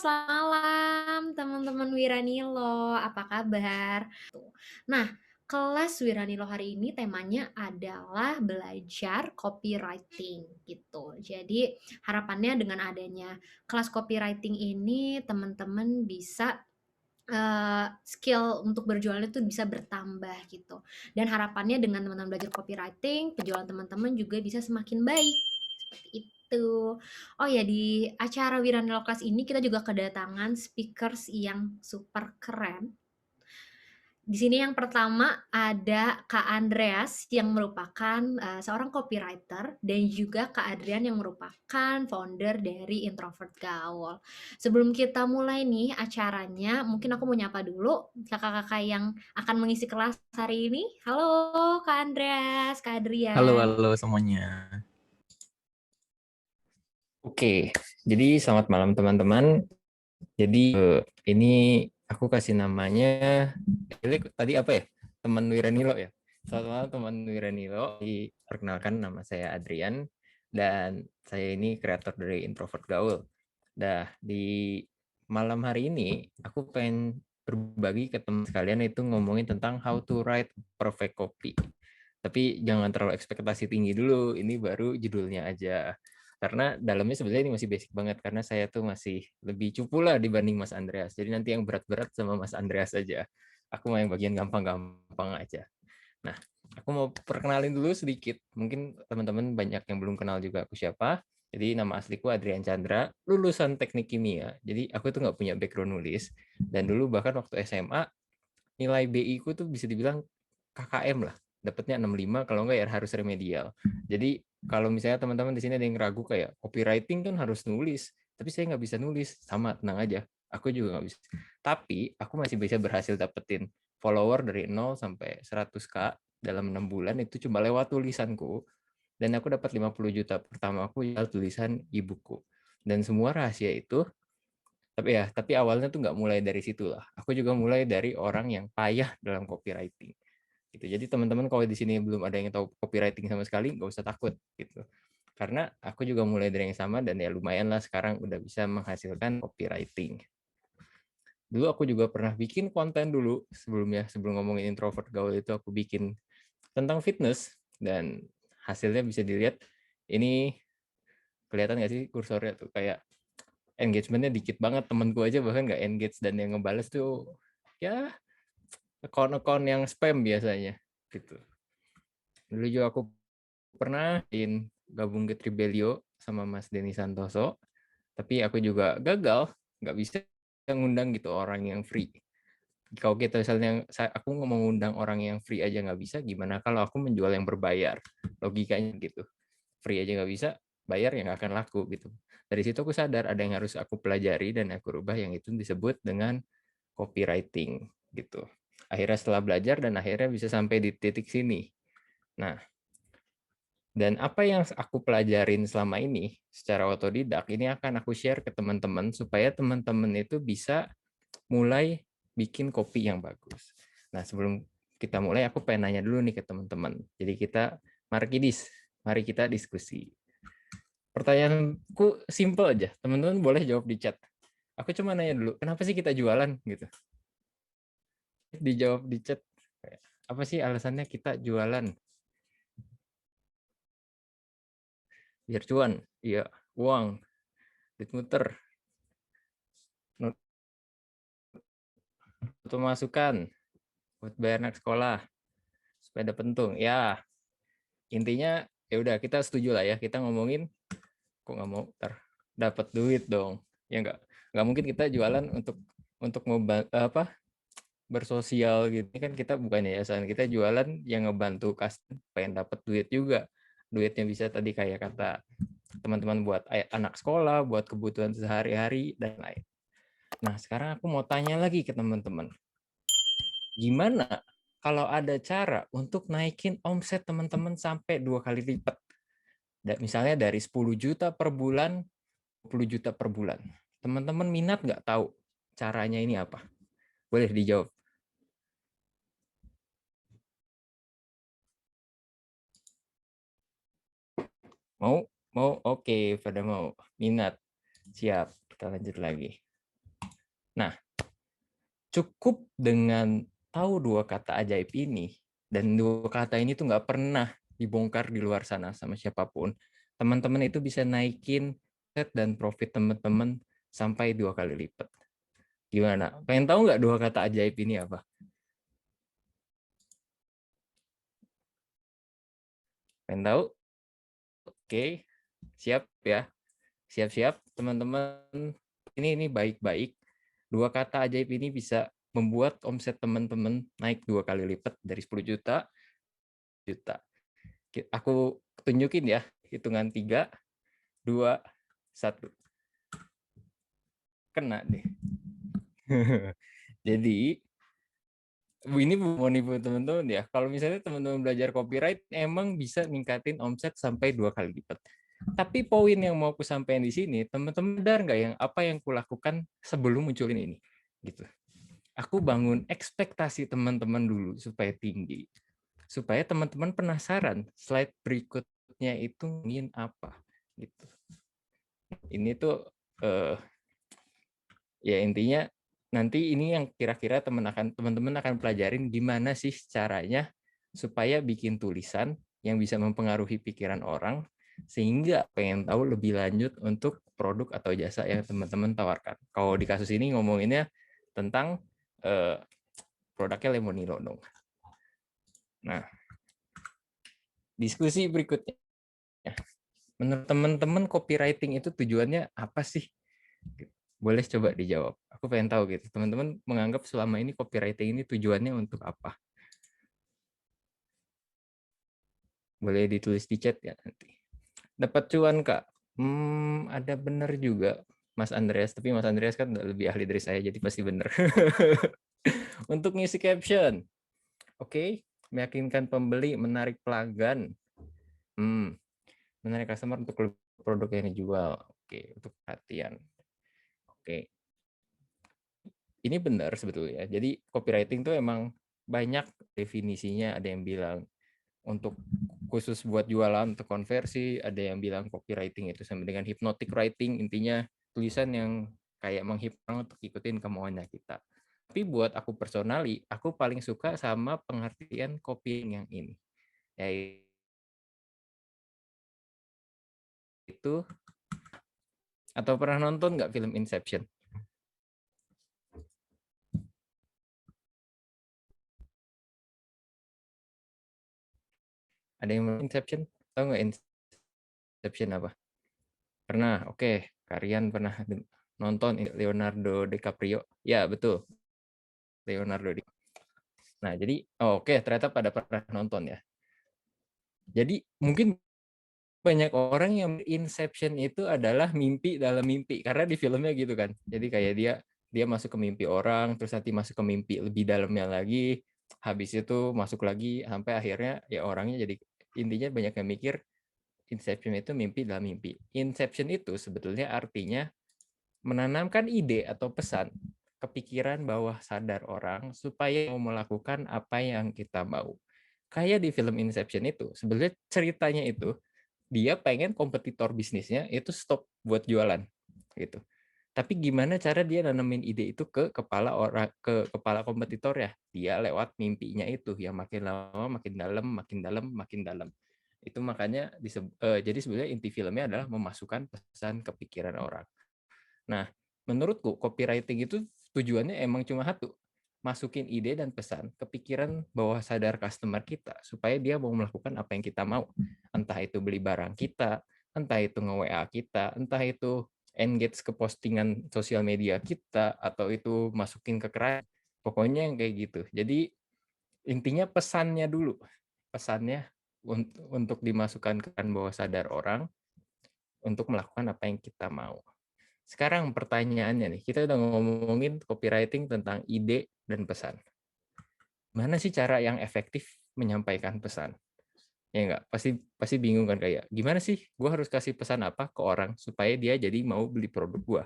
selamat malam teman-teman Wiranilo, apa kabar? Tuh. Nah, kelas Wiranilo hari ini temanya adalah belajar copywriting gitu. Jadi harapannya dengan adanya kelas copywriting ini teman-teman bisa skill untuk berjualan itu bisa bertambah gitu. Dan harapannya dengan teman-teman belajar copywriting, penjualan teman-teman juga bisa semakin baik. Seperti itu. Oh ya, di acara Wiranilo Class ini kita juga kedatangan speakers yang super keren. Di sini yang pertama ada Kak Andreas yang merupakan seorang copywriter dan juga Kak Adrian yang merupakan founder dari Introvert Gaul. Sebelum kita mulai nih acaranya, mungkin aku mau nyapa dulu kakak-kakak yang akan mengisi kelas hari ini. Halo Kak Andreas, Kak Halo, Adrian. halo semuanya. Oke, jadi selamat malam teman-teman. Jadi ini aku kasih namanya, tadi apa ya? Teman Wiranilo ya. Selamat malam teman Wiranilo. Perkenalkan nama saya Adrian dan saya ini kreator dari Introvert Gaul. Di malam hari ini aku pengen berbagi ke teman sekalian itu ngomongin tentang how to write perfect copy. Tapi jangan terlalu ekspektasi tinggi dulu, ini baru judulnya aja. Karena dalamnya sebenarnya ini masih basic banget, karena saya tuh masih lebih cupu lah dibanding Mas Andreas. Jadi nanti yang berat-berat sama Mas Andreas aja. Aku mau yang bagian gampang-gampang aja. Nah, aku mau perkenalin dulu sedikit. Mungkin teman-teman banyak yang belum kenal juga aku siapa. Jadi nama asliku Adrian Chandra, lulusan teknik kimia. Jadi aku tuh nggak punya background nulis. Dan dulu bahkan waktu SMA, nilai BI ku tuh bisa dibilang KKM lah, dapatnya 65, kalau enggak ya harus remedial. Jadi kalau misalnya teman-teman di sini ada yang ragu kayak copywriting kan harus nulis, tapi saya nggak bisa nulis, sama tenang aja, aku juga nggak bisa. Tapi aku masih bisa berhasil dapetin follower dari 0 sampai 100K dalam 6 bulan itu cuma lewat tulisanku, dan aku dapat 50 juta pertama aku jual tulisan ibuku. Dan semua rahasia itu, tapi awalnya tuh nggak mulai dari situ lah. Aku juga mulai dari orang yang payah dalam copywriting gitu. Jadi teman-teman kalau di sini belum ada yang tahu copywriting sama sekali, nggak usah takut gitu. Karena aku juga mulai dari yang sama dan ya lumayan lah sekarang udah bisa menghasilkan copywriting. Dulu aku juga pernah bikin konten dulu sebelumnya, sebelum ngomongin introvert gaul itu aku bikin tentang fitness dan hasilnya bisa dilihat. Ini kelihatan nggak sih kursornya tuh kayak engagementnya dikit banget, temenku aja bahkan nggak engage dan yang ngebales tuh ya akun-akun yang spam biasanya gitu. Dulu juga aku pernah gabung ke Tribelio sama Mas Denny Santoso, tapi aku juga gagal, nggak bisa ngundang gitu orang yang free. Kalau kita misalnya aku ngomong ngundang orang yang free aja nggak bisa, gimana kalau aku menjual yang berbayar? Logikanya gitu. Free aja nggak bisa, bayar yang nggak akan laku gitu. Dari situ aku sadar ada yang harus aku pelajari dan aku rubah, yang itu disebut dengan copywriting gitu. Akhirnya setelah belajar dan akhirnya bisa sampai di titik sini. Nah, dan apa yang aku pelajarin selama ini secara otodidak, ini akan aku share ke teman-teman supaya teman-teman itu bisa mulai bikin kopi yang bagus. Nah, sebelum kita mulai, aku pengen nanya dulu nih ke teman-teman. Jadi mari kita diskusi. Pertanyaanku simple aja, teman-teman boleh jawab di chat. Aku cuma nanya dulu, kenapa sih kita jualan gitu? Dijawab di chat. Apa sih alasannya kita jualan? Biar cuan, iya, uang, duit muter, untuk masukan buat bayar anak sekolah supaya ada pentung ya. Intinya ya udah, kita setuju lah ya, kita ngomongin kok nggak mau dapat duit dong ya. Nggak mungkin kita jualan untuk apa bersosial gitu. Ini kan kita bukan yayasan, kita jualan yang ngebantu customer pengen dapat duit juga. Duitnya bisa tadi kayak kata teman-teman buat anak sekolah, buat kebutuhan sehari-hari dan lain. Nah, sekarang aku mau tanya lagi ke teman-teman, gimana kalau ada cara untuk naikin omset teman-teman sampai 2 kali lipat? Misalnya dari 10 juta per bulan, 10 juta per bulan. Teman-teman minat nggak tahu caranya ini apa? Boleh dijawab. Mau? Mau? Oke, pada mau. Minat. Siap, kita lanjut lagi. Nah, cukup dengan tahu dua kata ajaib ini, dan dua kata ini tuh nggak pernah dibongkar di luar sana sama siapapun, teman-teman itu bisa naikin set dan profit teman-teman sampai 2 kali lipat. Gimana? Pengen tahu nggak dua kata ajaib ini apa? Pengen tahu? Oke, siap ya. Siap-siap teman-teman. Ini baik-baik. Dua kata ajaib ini bisa membuat omset teman-teman naik 2 kali lipat dari 10 juta. Aku tunjukin ya, hitungan 3, 2, 1. Kena deh. Jadi, ini mau nipu teman-teman ya. Kalau misalnya teman-teman belajar copyright, emang bisa ningkatin omset sampai 2 kali lipat. Tapi poin yang mau aku sampaikan di sini, teman-teman sadar nggak yang apa yang kulakukan sebelum munculin ini? Gitu. Aku bangun ekspektasi teman-teman dulu supaya tinggi. Supaya teman-teman penasaran slide berikutnya itu ingin apa. Gitu. Ini tuh ya intinya nanti ini yang kira-kira teman-teman akan pelajarin gimana sih caranya supaya bikin tulisan yang bisa mempengaruhi pikiran orang sehingga pengen tahu lebih lanjut untuk produk atau jasa yang teman-teman tawarkan. Kalau di kasus ini ngomonginnya tentang produknya Lemonilo dong. Nah, diskusi berikutnya. Menurut teman-teman copywriting itu tujuannya apa sih? Boleh coba dijawab. Aku pengen tahu gitu. Teman-teman menganggap selama ini copywriting ini tujuannya untuk apa? Boleh ditulis di chat ya nanti. Dapat cuan, Kak? Ada benar juga Mas Andreas, tapi Mas Andreas kan lebih ahli dari saya, jadi pasti benar. Untuk ngisi caption. Oke, meyakinkan pembeli, menarik pelanggan. Menarik customer untuk produk yang dijual. Oke, untuk perhatian. Oke. Ini benar sebetulnya. Jadi copywriting tuh emang banyak definisinya. Ada yang bilang untuk khusus buat jualan untuk konversi, ada yang bilang copywriting itu sama dengan hypnotic writing, intinya tulisan yang kayak menghipnotis untuk ikutin kemauannya kita. Tapi buat aku personally, aku paling suka sama pengertian copying yang ini. Yaitu, atau pernah nonton nggak film Inception? Ada yang Inception? Tahu nggak Inception apa? Pernah, oke. Kalian pernah nonton Leonardo DiCaprio? Ya, betul. Leonardo DiCaprio. Nah, jadi, oke, ternyata pada pernah nonton ya. Jadi, mungkin banyak orang yang Inception itu adalah mimpi dalam mimpi. Karena di filmnya gitu kan. Jadi kayak dia masuk ke mimpi orang, terus nanti masuk ke mimpi lebih dalamnya lagi, habis itu masuk lagi, sampai akhirnya ya orangnya jadi, intinya banyak yang mikir Inception itu mimpi dalam mimpi. Inception itu sebetulnya artinya menanamkan ide atau pesan ke pikiran bawah sadar orang supaya mau melakukan apa yang kita mau. Kayak di film Inception itu, sebenarnya ceritanya itu dia pengen kompetitor bisnisnya itu stop buat jualan gitu. Tapi gimana cara dia nanamin ide itu ke kepala kompetitor ya? Dia lewat mimpinya itu yang makin lama makin dalam, makin dalam, makin dalam. Itu makanya jadi sebenarnya inti filmnya adalah memasukkan pesan ke pikiran orang. Nah, menurutku copywriting itu tujuannya emang cuma satu, masukin ide dan pesan ke pikiran bawah sadar customer kita supaya dia mau melakukan apa yang kita mau. Entah itu beli barang kita, entah itu nge-WA kita, entah itu engage ke postingan sosial media kita, atau itu masukin ke keran. Pokoknya yang kayak gitu. Jadi intinya pesannya dulu. Pesannya untuk dimasukkan ke bawah sadar orang untuk melakukan apa yang kita mau. Sekarang pertanyaannya nih, kita udah ngomongin copywriting tentang ide dan pesan. Mana sih cara yang efektif menyampaikan pesan? Ya enggak, pasti bingung kan, kayak gimana sih gue harus kasih pesan apa ke orang supaya dia jadi mau beli produk gue.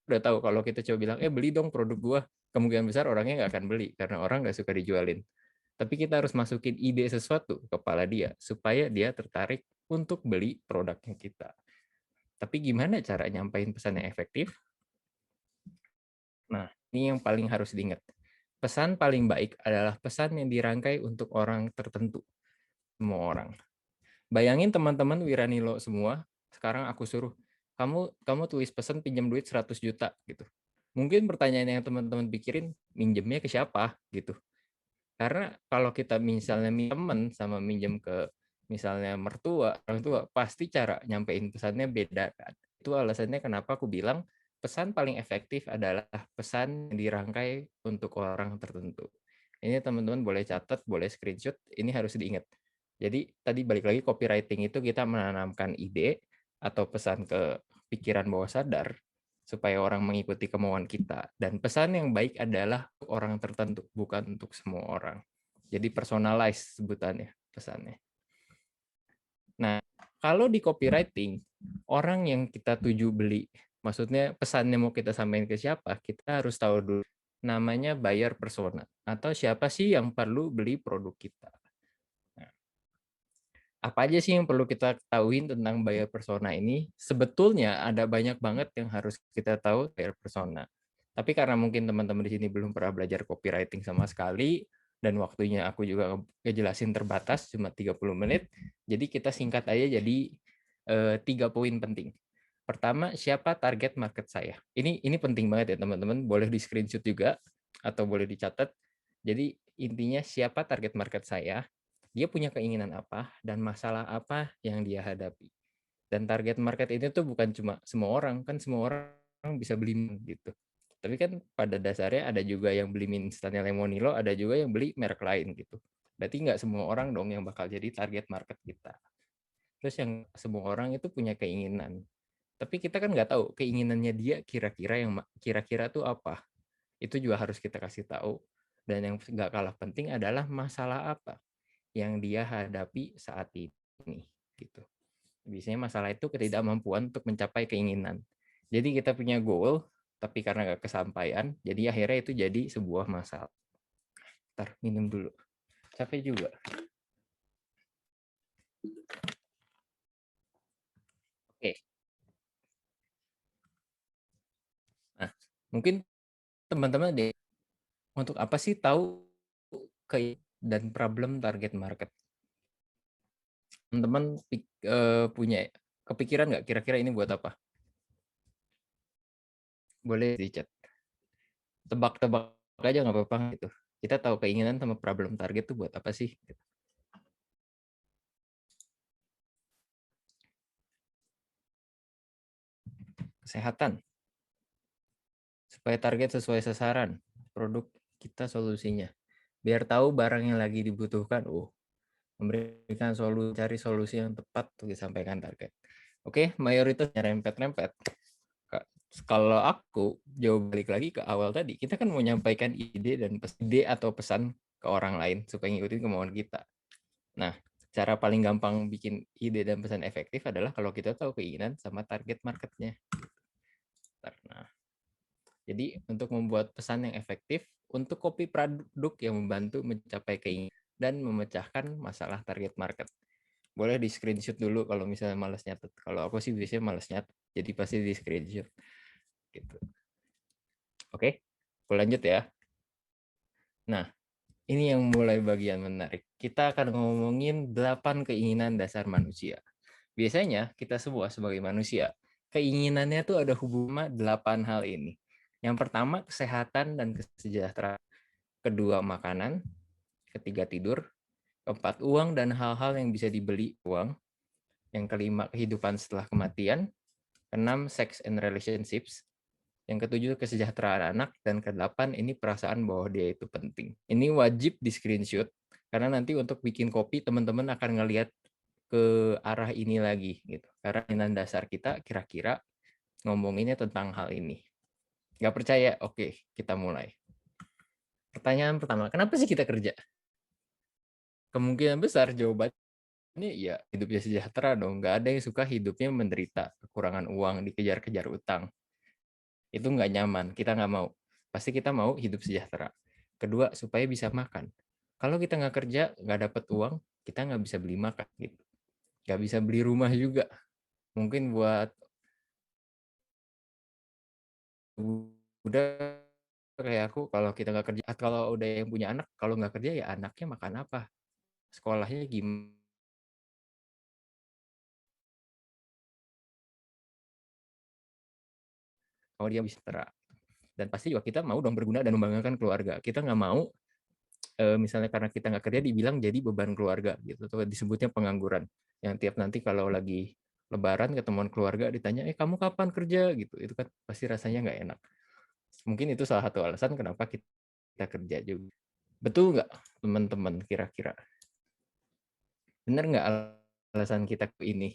Udah tahu kalau kita coba bilang, beli dong produk gue, kemungkinan besar orangnya nggak akan beli karena orang nggak suka dijualin. Tapi kita harus masukin ide sesuatu ke kepala dia supaya dia tertarik untuk beli produknya kita. Tapi gimana cara nyampaikan pesan yang efektif? Nah, Ini yang paling harus diingat. Pesan paling baik adalah pesan yang dirangkai untuk orang tertentu, semua orang. Bayangin teman-teman Wiranilo semua, sekarang aku suruh, kamu kamu tulis pesan pinjam duit 100 juta gitu. Mungkin pertanyaan yang teman-teman pikirin, minjemnya ke siapa gitu. Karena kalau kita misalnya teman sama minjem ke misalnya mertua, orang tua, pasti cara nyampein pesannya beda kan. Itu alasannya kenapa aku bilang pesan paling efektif adalah pesan yang dirangkai untuk orang tertentu. Ini teman-teman boleh catat, boleh screenshot, ini harus diingat. Jadi tadi balik lagi copywriting itu kita menanamkan ide atau pesan ke pikiran bawah sadar supaya orang mengikuti kemauan kita. Dan pesan yang baik adalah untuk orang tertentu, bukan untuk semua orang. Jadi personalized sebutannya, pesannya. Nah, kalau di copywriting, orang yang kita tuju beli, maksudnya pesannya mau kita sampaikan ke siapa, kita harus tahu dulu namanya buyer persona, atau siapa sih yang perlu beli produk kita. Apa aja sih yang perlu kita ketahui tentang buyer persona ini? Sebetulnya ada banyak banget yang harus kita tahu buyer persona. Tapi karena mungkin teman-teman di sini belum pernah belajar copywriting sama sekali, dan waktunya aku juga ngejelasin terbatas, cuma 30 menit, jadi kita singkat aja jadi 3 poin penting. Pertama, siapa target market saya? Ini penting banget ya teman-teman, boleh di screenshot juga, atau boleh dicatat. Jadi intinya siapa target market saya, dia punya keinginan apa, dan masalah apa yang dia hadapi. Dan target market ini tuh bukan cuma semua orang, kan semua orang bisa beli gitu. Tapi kan pada dasarnya ada juga yang beli mie instannya Lemonilo, ada juga yang beli merek lain gitu. Berarti nggak semua orang dong yang bakal jadi target market kita. Terus yang semua orang itu punya keinginan. Tapi kita kan nggak tahu keinginannya dia kira-kira tuh apa. Itu juga harus kita kasih tahu. Dan yang nggak kalah penting adalah masalah apa yang dia hadapi saat ini gitu. Biasanya masalah itu ketidakmampuan untuk mencapai keinginan. Jadi kita punya goal, tapi karena nggak kesampaian, jadi akhirnya itu jadi sebuah masalah. Ntar minum dulu. Capek juga. Oke. Nah, mungkin teman-teman deh, untuk apa sih tahu ke dan problem target market? Teman-teman punya kepikiran nggak kira-kira ini buat apa? Boleh di chat. Tebak-tebak aja nggak apa-apa gitu. Kita tahu keinginan sama problem target tuh buat apa sih? Kesehatan. Supaya target sesuai sasaran. Produk kita solusinya. Biar tahu barang yang lagi dibutuhkan. Memberikan solusi, cari solusi yang tepat untuk disampaikan target. Oke, mayoritas rempet-rempet. Kalau aku jauh balik lagi ke awal tadi, kita kan mau menyampaikan ide atau pesan ke orang lain supaya ngikutin kemauan kita. Nah, cara paling gampang bikin ide dan pesan efektif adalah kalau kita tahu keinginan sama target marketnya. Nah, jadi untuk membuat pesan yang efektif untuk copy produk yang membantu mencapai keinginan dan memecahkan masalah target market. Boleh di screenshot dulu kalau misalnya malas nyatet. Kalau aku sih biasanya malas nyatet, jadi pasti di screenshot. Gitu. Oke, aku lanjut ya. Nah, ini yang mulai bagian menarik. Kita akan ngomongin 8 keinginan dasar manusia. Biasanya kita semua sebagai manusia, keinginannya tuh ada hubungan 8 hal ini. Yang pertama, kesehatan dan kesejahteraan. Kedua, makanan. Ketiga, tidur. Keempat, uang dan hal-hal yang bisa dibeli uang. Yang kelima, kehidupan setelah kematian. Keenam, sex and relationships. Yang ketujuh, kesejahteraan anak. Dan kedelapan, ini perasaan bahwa dia itu penting. Ini wajib di screenshot, karena nanti untuk bikin kopi, teman-teman akan ngelihat ke arah ini lagi. Gitu. Karena keinginan dasar kita kira-kira ngomonginnya tentang hal ini. Nggak percaya? Oke, kita mulai. Pertanyaan pertama, kenapa sih kita kerja? Kemungkinan besar jawabannya ya hidupnya sejahtera dong. Nggak ada yang suka hidupnya menderita, kekurangan uang, dikejar-kejar utang. Itu nggak nyaman, kita nggak mau. Pasti kita mau hidup sejahtera. Kedua, supaya bisa makan. Kalau kita nggak kerja, nggak dapat uang, kita nggak bisa beli makan. Gitu. Nggak bisa beli rumah juga. Mungkin buat udah kayak aku kalau kita nggak kerja, kalau udah yang punya anak, kalau nggak kerja ya anaknya makan apa, sekolahnya gimana, kalau dia bisa setara. Dan pasti juga kita mau dong berguna dan membanggakan keluarga. Kita nggak mau misalnya karena kita nggak kerja dibilang jadi beban keluarga gitu, atau disebutnya pengangguran. Yang tiap nanti kalau lagi Lebaran ketemuan keluarga ditanya, kamu kapan kerja gitu, itu kan pasti rasanya nggak enak. Mungkin itu salah satu alasan kenapa kita kerja juga. Betul nggak teman-teman kira-kira? Bener nggak alasan kita ke ini?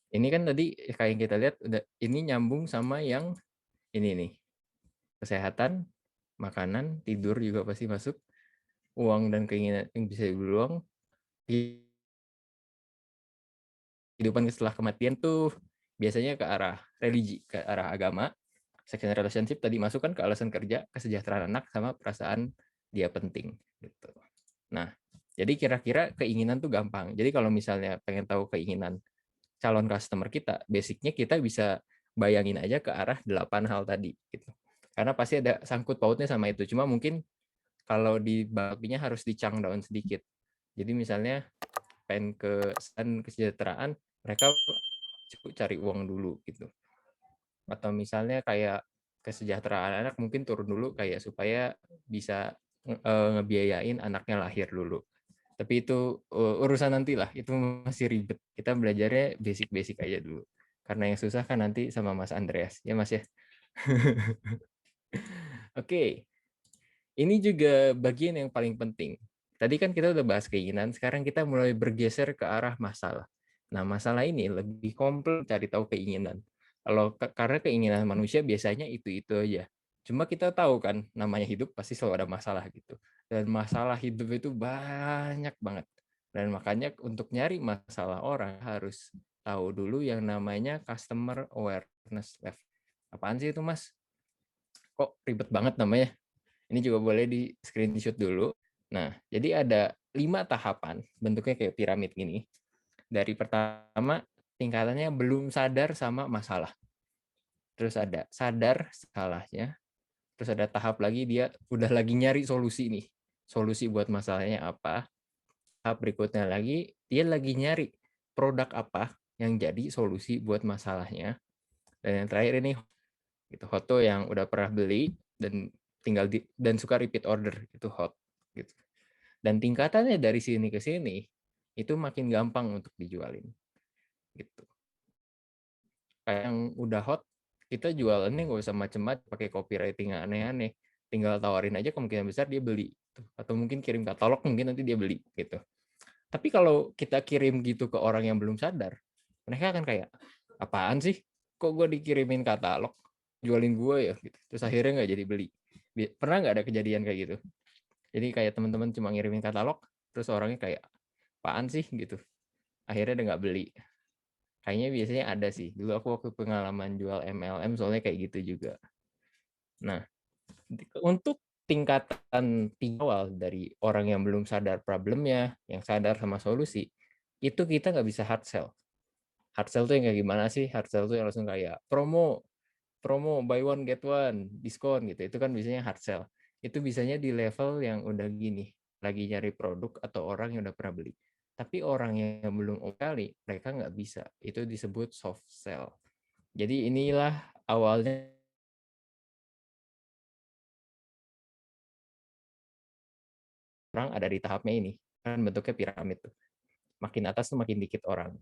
Ini kan tadi kayak yang kita lihat udah ini nyambung sama yang ini nih. Kesehatan, makanan, tidur juga pasti masuk, uang dan keinginan yang bisa diuang, kehidupan setelah kematian tuh biasanya ke arah religi, ke arah agama, sex and relationship tadi masuk kan ke alasan kerja, kesejahteraan anak, sama perasaan dia penting gitu. Nah, jadi kira-kira keinginan tuh gampang. Jadi kalau misalnya pengen tahu keinginan calon customer kita, basicnya kita bisa bayangin aja ke arah 8 hal tadi gitu. Karena pasti ada sangkut pautnya sama itu. Cuma mungkin kalau di baginya harus dicang down sedikit. Jadi misalnya pengen kesejahteraan, mereka cari uang dulu gitu. Atau misalnya kayak kesejahteraan anak mungkin turun dulu kayak supaya bisa ngebiayain anaknya lahir dulu. Tapi itu urusan nanti lah, itu masih ribet. Kita belajarnya basic-basic aja dulu. Karena yang susah kan nanti sama Mas Andreas, ya Mas ya. Oke, ini juga bagian yang paling penting. Tadi kan kita udah bahas keinginan, sekarang kita mulai bergeser ke arah masalah. Nah, masalah ini lebih kompleks cari tahu keinginan. Karena keinginan manusia biasanya itu-itu aja. Cuma kita tahu kan, namanya hidup pasti selalu ada masalah gitu. Dan masalah hidup itu banyak banget. Dan makanya untuk nyari masalah orang harus tahu dulu yang namanya customer awareness level. Apaan sih itu, Mas? Kok ribet banget namanya? Ini juga boleh di screenshot dulu. Nah, jadi ada 5 tahapan, bentuknya kayak piramid gini. Dari pertama, tingkatannya belum sadar sama masalah. Terus ada sadar salahnya. Terus ada tahap lagi dia udah lagi nyari solusi nih. Solusi buat masalahnya apa. Tahap berikutnya lagi, dia lagi nyari produk apa yang jadi solusi buat masalahnya. Dan yang terakhir ini, gitu, hot yang udah pernah beli dan dan suka repeat order, itu hot. Gitu. Dan tingkatannya dari sini ke sini itu makin gampang untuk dijualin gitu. Kayak yang udah hot kita jualannya nggak usah macem-macem pakai copywriting aneh-aneh, tinggal tawarin aja kemungkinan besar dia beli atau mungkin kirim katalog mungkin nanti dia beli gitu. Tapi kalau kita kirim gitu ke orang yang belum sadar, mereka akan kayak apaan sih, kok gue dikirimin katalog, jualin gue ya gitu. Terus akhirnya nggak jadi beli. Pernah nggak ada kejadian kayak gitu? Jadi kayak teman-teman cuma ngirimin katalog, terus orangnya kayak apaan sih gitu, akhirnya udah nggak beli. Kayaknya biasanya ada sih, dulu aku waktu pengalaman jual MLM soalnya kayak gitu juga. Nah, untuk tingkatan awal dari orang yang belum sadar problemnya, yang sadar sama solusi, itu kita nggak bisa hard sell. Hard sell tuh yang kayak gimana sih? Hard sell tuh yang langsung kayak promo, buy one get one, diskon gitu. Itu kan biasanya hard sell. Itu bisanya di level yang udah gini, lagi nyari produk atau orang yang udah pernah beli. Tapi orang yang belum kali, mereka nggak bisa. Itu disebut soft sell. Jadi inilah awalnya orang ada di tahapnya ini. Kan bentuknya piramid tuh. Makin atas tuh makin dikit orang.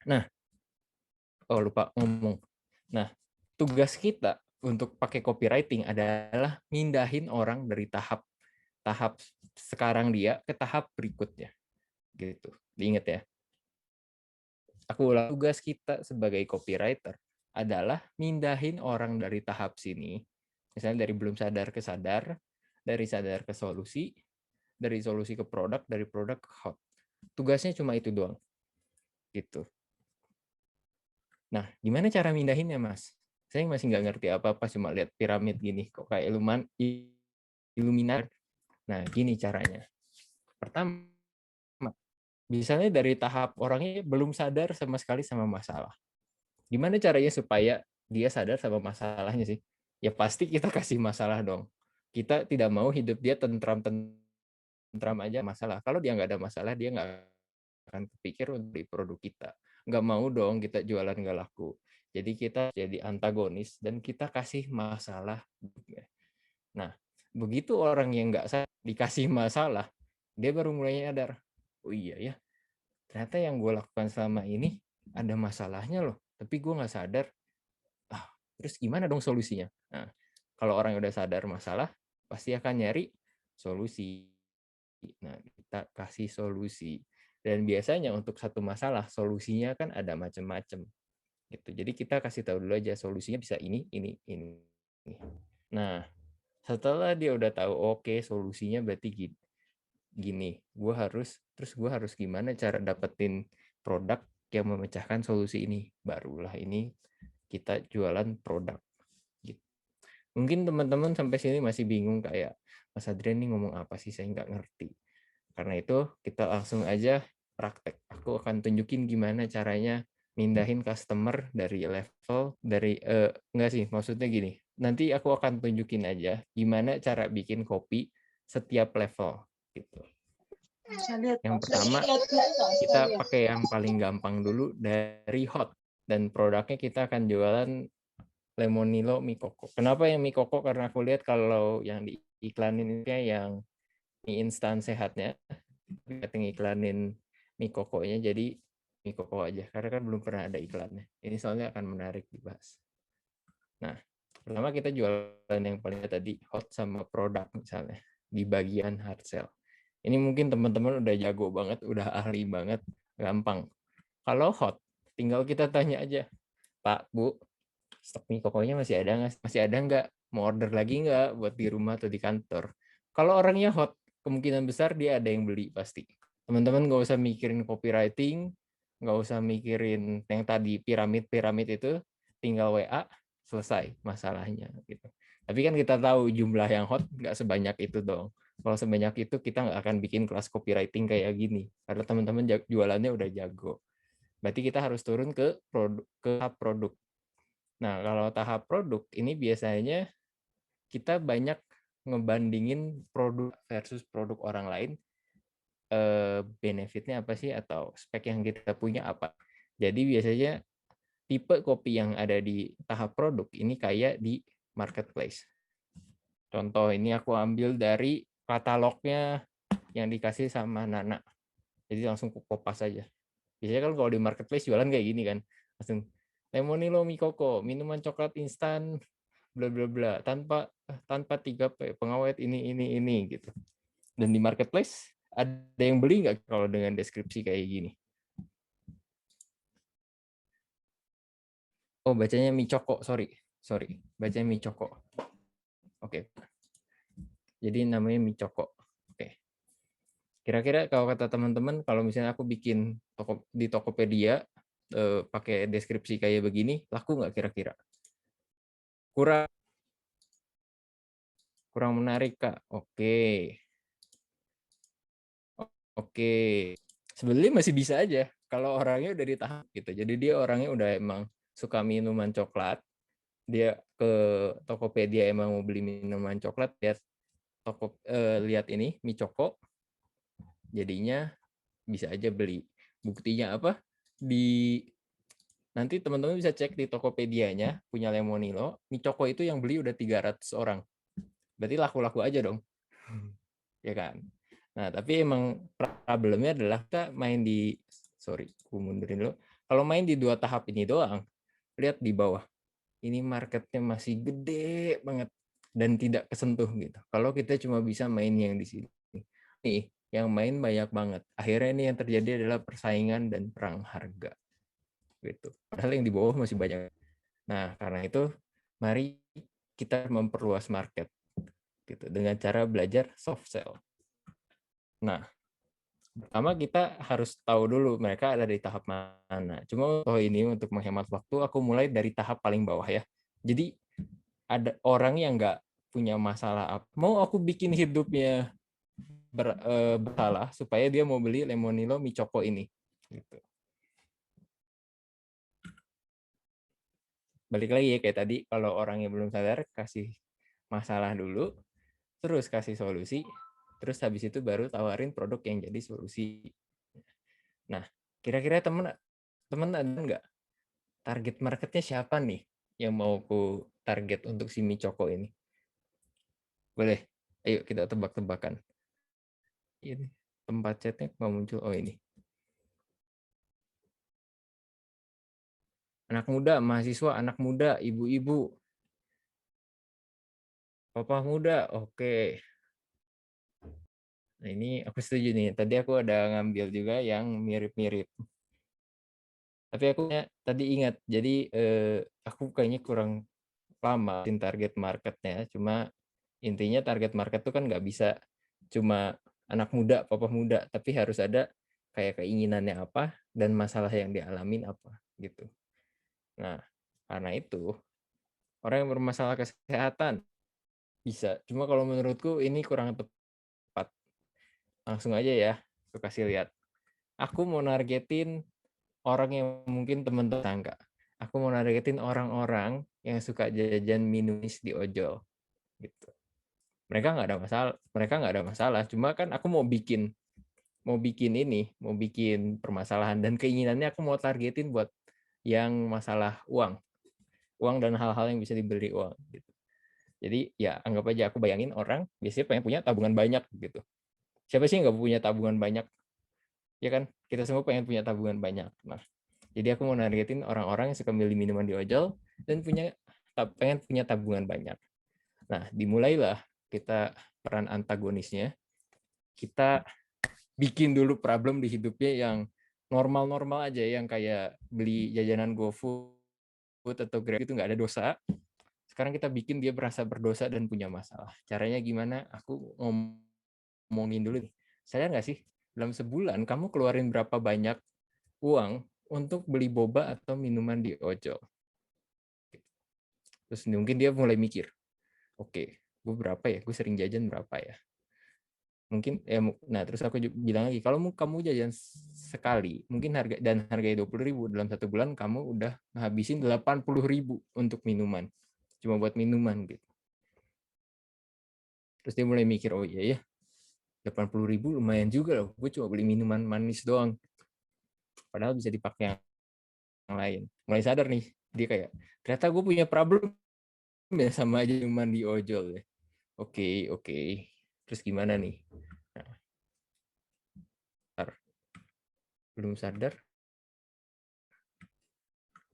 Nah, oh lupa ngomong. Nah, tugas kita untuk pakai copywriting adalah mindahin orang dari tahap sekarang dia ke tahap berikutnya gitu. Diingat ya. Aku ulang, tugas kita sebagai copywriter adalah mindahin orang dari tahap sini, misalnya dari belum sadar ke sadar, dari sadar ke solusi, dari solusi ke produk, dari produk ke hot. Tugasnya cuma itu doang gitu. Nah, gimana cara mindahinnya, Mas? Saya masih nggak ngerti apa-apa, cuma lihat piramid gini, kok kayak Illuminati. Nah, gini caranya. Pertama, misalnya dari tahap orangnya belum sadar sama sekali sama masalah. Gimana caranya supaya dia sadar sama masalahnya sih. Ya pasti kita kasih masalah dong. Kita tidak mau hidup dia tentram aja masalah. Kalau dia nggak ada masalah, dia nggak akan kepikir untuk di produk kita. Nggak mau dong kita jualan nggak laku. Jadi kita jadi antagonis dan kita kasih masalah. Nah, begitu orang yang nggak dikasih masalah, dia baru mulai nyadar, oh iya ya, ternyata yang gue lakukan selama ini ada masalahnya loh, tapi gue nggak sadar. Terus gimana dong solusinya? Nah, kalau orang yang udah sadar masalah, pasti akan nyari solusi. Nah, kita kasih solusi. Dan biasanya untuk satu masalah, solusinya kan ada macam-macam. Gitu. Jadi kita kasih tahu dulu aja solusinya bisa ini, ini, ini. Nah, setelah dia udah tahu, oke, solusinya berarti gini, terus gue harus gimana cara dapetin produk yang memecahkan solusi ini. Barulah ini kita jualan produk. Gitu. Mungkin teman-teman sampai sini masih bingung kayak, Mas Adrian ini ngomong apa sih, saya nggak ngerti. Karena itu kita langsung aja praktek. Aku akan tunjukin gimana caranya mindahin customer dari level enggak sih, maksudnya gini. Nanti aku akan tunjukin aja gimana cara bikin kopi setiap level gitu. Yang pertama kita pakai yang paling gampang dulu dari hot, dan produknya kita akan jualan Lemonilo mie koko. Kenapa yang mie koko? Karena aku lihat kalau yang diiklanin itu yang mie instan sehatnya, kita ngiklanin mie kokonya, jadi mie koko aja. Karena kan belum pernah ada iklannya. Ini soalnya akan menarik dibahas. Nah, pertama kita jualan yang paling tadi, hot sama produk misalnya, di bagian hard sell. Ini mungkin teman-teman udah jago banget, udah ahli banget, gampang. Kalau hot, tinggal kita tanya aja, Pak, Bu, stok mie kokonya masih ada nggak? Masih ada nggak? Mau order lagi nggak buat di rumah atau di kantor? Kalau orangnya hot, kemungkinan besar dia ada yang beli pasti. Teman-teman nggak usah mikirin copywriting, nggak usah mikirin yang tadi piramid-piramid itu, tinggal WA, selesai masalahnya. Gitu. Tapi kan kita tahu jumlah yang hot nggak sebanyak itu dong. Kalau sebanyak itu kita nggak akan bikin kelas copywriting kayak gini. Karena teman-teman jualannya udah jago. Berarti kita harus turun ke produk. Nah, kalau tahap produk ini biasanya kita banyak ngebandingin produk versus produk orang lain, benefitnya apa sih atau spek yang kita punya apa. Jadi biasanya tipe kopi yang ada di tahap produk ini kayak di marketplace. Contoh ini aku ambil dari katalognya yang dikasih sama Nana. Jadi langsung kopas aja. Biasanya kan kalau di marketplace jualan kayak gini kan, langsung Lemonilo mie koko, minuman coklat instan bla bla bla tanpa 3P pengawet ini gitu. Dan di marketplace ada yang beli nggak kalau dengan deskripsi kayak gini? Oh, bacanya mie coko, sorry, bacanya mie coko. Oke. Jadi namanya mie coko. Oke. Kira-kira kalau kata teman-teman, kalau misalnya aku bikin di Tokopedia pakai deskripsi kayak begini, laku nggak kira-kira? Kurang menarik, Kak. Oke. Sebenarnya masih bisa aja kalau orangnya udah di tahap gitu. Jadi dia orangnya udah emang suka minuman coklat, dia ke Tokopedia emang mau beli minuman coklat, lihat ini mie coko, jadinya bisa aja beli. Buktinya apa? Nanti teman-teman bisa cek di Tokopedia-nya punya Lemonilo, mie coko itu yang beli udah 300 orang. Berarti laku-laku aja dong. Ya kan? Nah, tapi emang problemnya adalah kita main aku mundurin dulu. Kalau main di 2 tahap ini doang, lihat di bawah. Ini marketnya masih gede banget dan tidak kesentuh gitu. Kalau kita cuma bisa main yang di sini. Nih, yang main banyak banget. Akhirnya ini yang terjadi adalah persaingan dan perang harga. Gitu. Padahal yang di bawah masih banyak. Nah, karena itu mari kita memperluas market gitu dengan cara belajar soft sell. Nah, pertama kita harus tahu dulu mereka ada di tahap mana. Cuma ini untuk menghemat waktu, aku mulai dari tahap paling bawah ya. Jadi ada orang yang nggak punya masalah apa. Mau aku bikin hidupnya bersalah supaya dia mau beli Lemonilo mie coko ini. Gitu. balik lagi ya kayak tadi, kalau orang yang belum sadar kasih masalah dulu, terus kasih solusi, terus habis itu baru tawarin produk yang jadi solusi. Nah, kira-kira temen ada nggak target marketnya siapa nih yang mau ku target untuk si mie Choco ini? Boleh, ayo kita tebak-tebakan. Ini tempat chatnya nggak muncul. Oh ini. Anak muda, mahasiswa, anak muda, ibu-ibu, papa muda. Oke. Nah, ini aku setuju nih. Tadi aku ada ngambil juga yang mirip-mirip. Tapi aku tadi ingat, jadi aku kayaknya kurang lama target marketnya. Cuma intinya target market tuh kan nggak bisa cuma anak muda, papa muda, tapi harus ada kayak keinginannya apa dan masalah yang dialamin apa gitu. Nah, karena itu orang yang bermasalah kesehatan bisa. Cuma kalau menurutku ini kurang tepat. Langsung aja ya, aku kasih lihat. Aku mau nargetin orang yang mungkin teman-teman sangka. Aku mau nargetin orang-orang yang suka jajan minumis di ojol gitu. Mereka nggak ada masalah. Cuma kan aku mau bikin permasalahan dan keinginannya aku mau targetin buat yang masalah uang dan hal-hal yang bisa dibeli uang gitu. Jadi ya anggap aja aku bayangin orang biasanya pengen punya tabungan banyak gitu. Siapa sih nggak punya tabungan banyak? Ya kan, kita semua pengen punya tabungan banyak. Nah, jadi aku mau nargetin orang-orang yang suka beli minuman di ojol dan pengen punya tabungan banyak. Nah, dimulailah kita peran antagonisnya. Kita bikin dulu problem di hidupnya yang normal-normal aja, yang kayak beli jajanan GoFood atau Grab itu nggak ada dosa. Sekarang kita bikin dia merasa berdosa dan punya masalah. Caranya gimana? Aku ngomongin dulu nih. Sadar nggak sih, dalam sebulan kamu keluarin berapa banyak uang untuk beli boba atau minuman di ojol? Terus mungkin dia mulai mikir, oke, gue berapa ya? Gue sering jajan berapa ya? Mungkin nah terus aku bilang lagi, kalau kamu jajan sekali mungkin harganya 20.000, dalam 1 bulan kamu udah ngabisin 80.000 untuk minuman, cuma buat minuman gitu. Terus dia mulai mikir, oh iya ya, 80.000 lumayan juga loh, gue cuma beli minuman manis doang, padahal bisa dipakai yang lain. Mulai sadar nih, dia kayak, ternyata gue punya problem ya sama aja minuman di ojol ya. Oke. Terus gimana nih? Nah, belum sadar,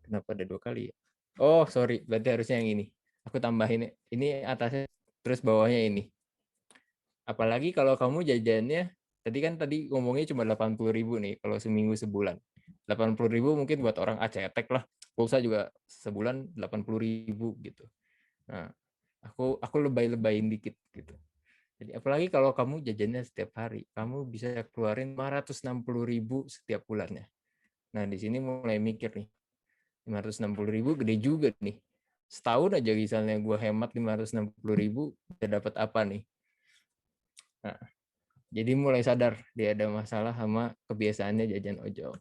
kenapa ada 2 kali ya? Oh, sorry, berarti harusnya yang ini. Aku tambahin, ini atasnya, terus bawahnya ini. Apalagi kalau kamu jajannya, tadi ngomongnya cuma 80.000 nih, kalau seminggu sebulan. 80.000 mungkin buat orang acetek lah. Pulsa juga sebulan 80.000 gitu. Nah, aku lebay-lebayin dikit gitu. Jadi apalagi kalau kamu jajannya setiap hari, kamu bisa keluarin 560.000 setiap bulannya. Nah, di sini mulai mikir nih, 560.000 gede juga nih. Setahun aja misalnya gue hemat 560.000, bisa dapat apa nih? Nah, jadi mulai sadar dia ada masalah sama kebiasaannya jajan ojol.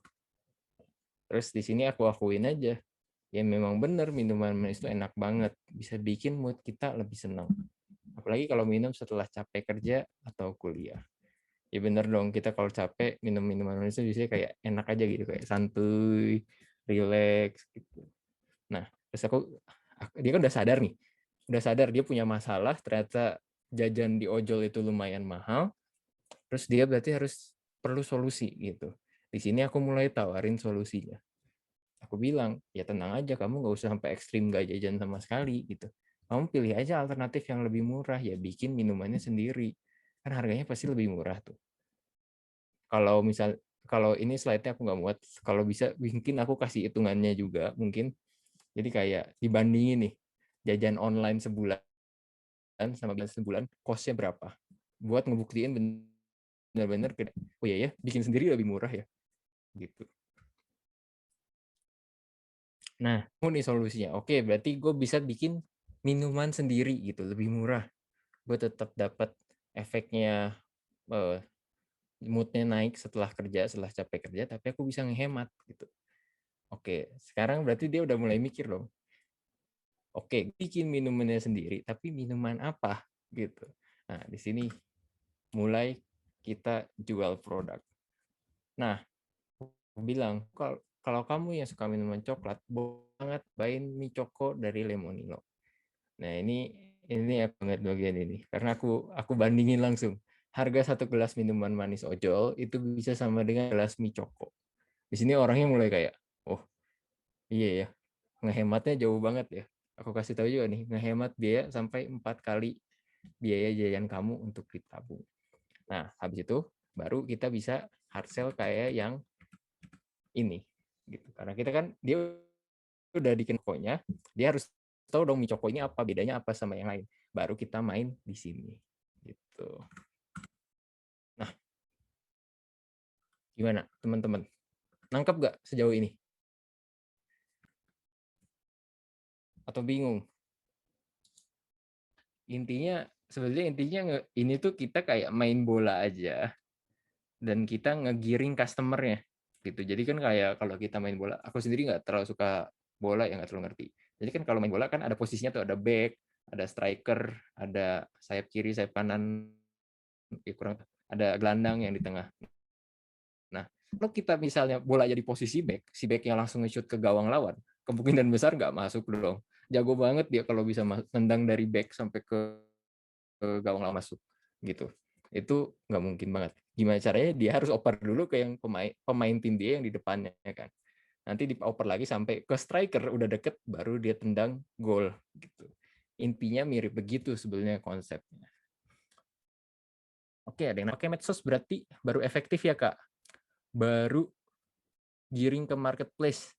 Terus di sini aku akuin aja, ya memang bener minuman manis itu enak banget, bisa bikin mood kita lebih senang. Apalagi kalau minum setelah capek kerja atau kuliah. Ya bener dong, kita kalau capek minum minuman manis itu biasanya kayak enak aja gitu, kayak santuy, relax gitu. Nah, terus dia kan udah sadar dia punya masalah, ternyata jajan di ojol itu lumayan mahal, terus dia berarti harus perlu solusi gitu. Di sini aku mulai tawarin solusinya. Aku bilang, ya tenang aja, kamu nggak usah sampai ekstrim nggak jajan sama sekali gitu. Kamu pilih aja alternatif yang lebih murah, ya bikin minumannya sendiri. Kan harganya pasti lebih murah tuh. Kalau ini slide-nya aku nggak muat, kalau bisa mungkin aku kasih hitungannya juga mungkin. Jadi kayak dibandingin nih, jajan online sebulan sama sebulan, cost-nya berapa? Buat ngebuktiin benar-benar, oh iya ya, bikin sendiri lebih murah ya, gitu. Nah, ini solusinya. Oke, berarti gue bisa bikin minuman sendiri gitu, lebih murah. Gue tetap dapat efeknya, moodnya naik setelah capek kerja, tapi aku bisa ngehemat gitu. Oke, sekarang berarti dia udah mulai mikir dong. Oke, bikin minumannya sendiri, tapi minuman apa gitu. Nah, di sini mulai kita jual produk. Nah, aku bilang kalau kamu yang suka minuman coklat, boleh banget main mie choco dari Lemonilo. Nah, ini aku banget bagian ini karena aku bandingin langsung. Harga satu gelas minuman manis ojol itu bisa sama dengan gelas mie choco. Di sini orangnya mulai kayak, oh iya ya, ngehematnya jauh banget ya. Aku kasih tahu juga nih, ngehemat biaya sampai 4 kali biaya jajan kamu untuk ditabung. Nah, habis itu baru kita bisa hard sell kayak yang ini. Gitu. Karena kita kan dia udah bikin kokonya, dia harus tahu dong mie choco ini apa, bedanya apa sama yang lain. Baru kita main di sini. Gitu. Nah, gimana teman-teman? Nangkep gak sejauh ini? Atau bingung? Sebenarnya intinya ini tuh kita kayak main bola aja dan kita ngegiring customernya gitu. Jadi kan kayak kalau kita main bola, aku sendiri nggak terlalu suka bola, ya nggak terlalu ngerti. Jadi kan kalau main bola kan ada posisinya tuh, ada back, ada striker, ada sayap kiri, sayap kanan, ada gelandang yang di tengah. Nah, kalau kita misalnya bola jadi posisi back, si backnya langsung nge-shoot ke gawang lawan, kemungkinan besar nggak masuk dong. Jago banget dia kalau bisa nendang dari back sampai ke gawang lawan masuk gitu. Itu nggak mungkin banget. Gimana caranya? Dia harus oper dulu ke yang pemain tim dia yang di depannya kan. Nanti dioper lagi sampai ke striker udah deket, baru dia tendang gol gitu. Intinya mirip begitu sebenarnya konsepnya. Oke, ada yang pakai medsos berarti baru efektif ya Kak. Baru giring ke marketplace.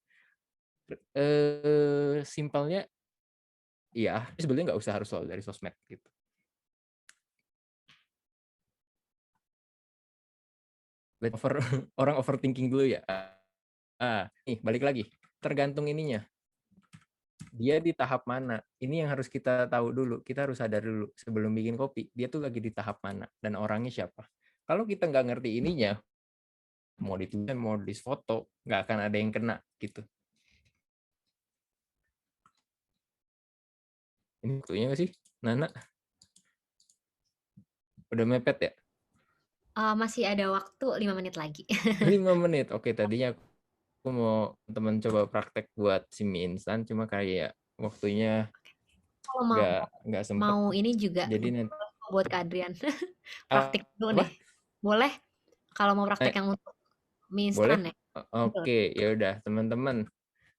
Simpelnya iya, sebenarnya nggak usah harus selalu dari sosmed gitu. Orang overthinking dulu ya. Nih balik lagi. Tergantung ininya. Dia di tahap mana? Ini yang harus kita tahu dulu. Kita harus sadar dulu sebelum bikin kopi. Dia tuh lagi di tahap mana dan orangnya siapa. Kalau kita nggak ngerti ininya, mau ditulis, mau di foto, nggak akan ada yang kena gitu. Ini waktunya nggak sih, Nana? Udah mepet ya? Masih ada waktu 5 menit lagi. 5 menit. Oke, tadinya aku mau teman coba praktek buat si mie instan, cuma kayak waktunya Kalau nggak sempet. mau ini juga Jadi nanti buat Kak Adrian. Praktik dulu nih. apa? Boleh? Kalau mau praktek Eh, yang untuk mie boleh? instan ya? Boleh. Oke, ya udah teman-teman.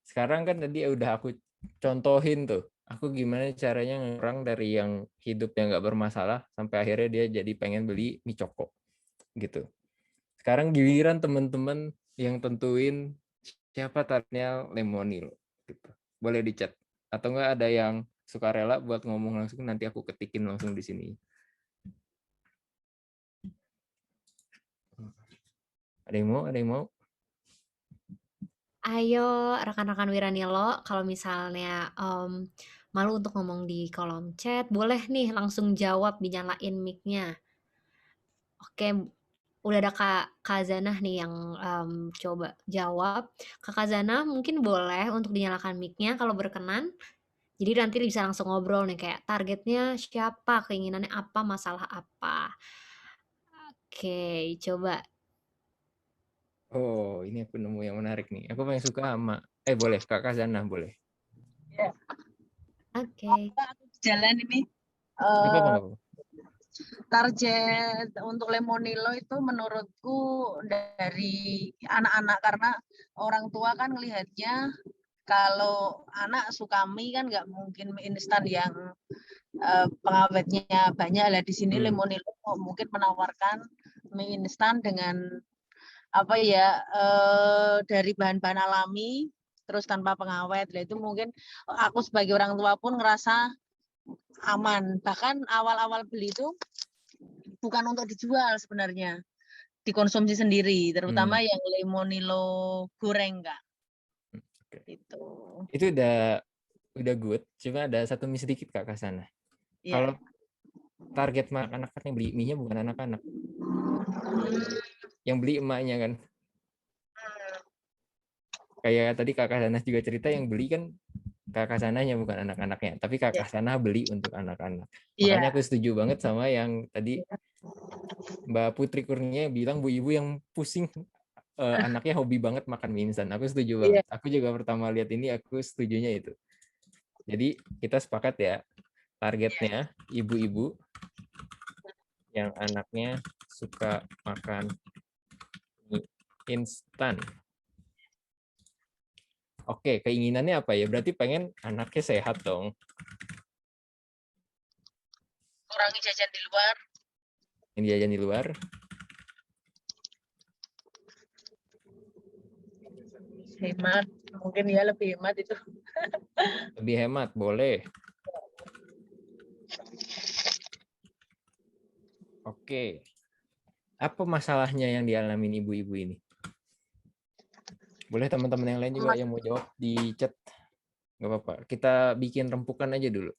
Sekarang kan tadi udah aku contohin tuh, aku gimana caranya ngerang dari yang hidupnya nggak bermasalah sampai akhirnya dia jadi pengen beli mie choco gitu. Sekarang giliran teman-teman yang tentuin siapa targetnya Lemonil gitu. Boleh dicat atau enggak ada yang suka rela buat ngomong langsung, nanti aku ketikin langsung di sini. Ada yang mau? Ada yang mau? Ayo rekan-rekan Wiranilo, kalau misalnya malu untuk ngomong di kolom chat, boleh nih langsung jawab, dinyalain mic-nya. Oke, udah ada Kak Zanah nih yang coba jawab. Kakak Zanah mungkin boleh untuk dinyalakan mic-nya kalau berkenan. Jadi nanti bisa langsung ngobrol nih kayak targetnya siapa, keinginannya apa, masalah apa. Oke, coba. Oh, ini aku nemu yang menarik nih. Aku paling suka sama boleh Kak Kazana boleh. Ya, Oke. aku jalan ini. Enggak apa-apa, eh, enggak apa-apa. Target untuk Lemonilo itu menurutku dari anak-anak, karena orang tua kan melihatnya kalau anak suka mie kan nggak mungkin mie instan yang pengawetnya banyak lah. Di sini Lemonilo mungkin menawarkan mie instan dengan apa ya, dari bahan-bahan alami terus tanpa pengawet. Lah itu mungkin aku sebagai orang tua pun ngerasa aman. Bahkan awal-awal beli itu bukan untuk dijual sebenarnya, dikonsumsi sendiri, terutama yang Lemonilo goreng, Kak. Itu. Itu udah good, cuma ada satu miss sedikit Kak ke sana. Ya. Kalau target anak-anak kan yang beli mie-nya bukan anak-anak. Yang beli emaknya kan. Kayak tadi Kakak Sanas juga cerita yang beli kan kakak sananya bukan anak-anaknya, tapi kakak sana beli untuk anak-anak. Iya. Makanya aku setuju banget sama yang tadi Mbak Putri Kurnia bilang, bu ibu yang pusing anaknya hobi banget makan mie instan. Aku setuju Iya. banget. Aku juga pertama lihat ini aku setujunya itu. Jadi kita sepakat ya, targetnya ibu-ibu yang anaknya suka makan mie instan. Oke, keinginannya apa ya? Berarti pengen anaknya sehat dong. Kurangi jajan di luar. Yang jajan di luar. Hemat. Mungkin ya lebih hemat itu. Lebih hemat, boleh. Oke. Apa masalahnya yang dialami ibu-ibu ini? Boleh teman-teman yang lain juga yang mau jawab di chat. Nggak apa-apa. Kita bikin rempukan aja dulu.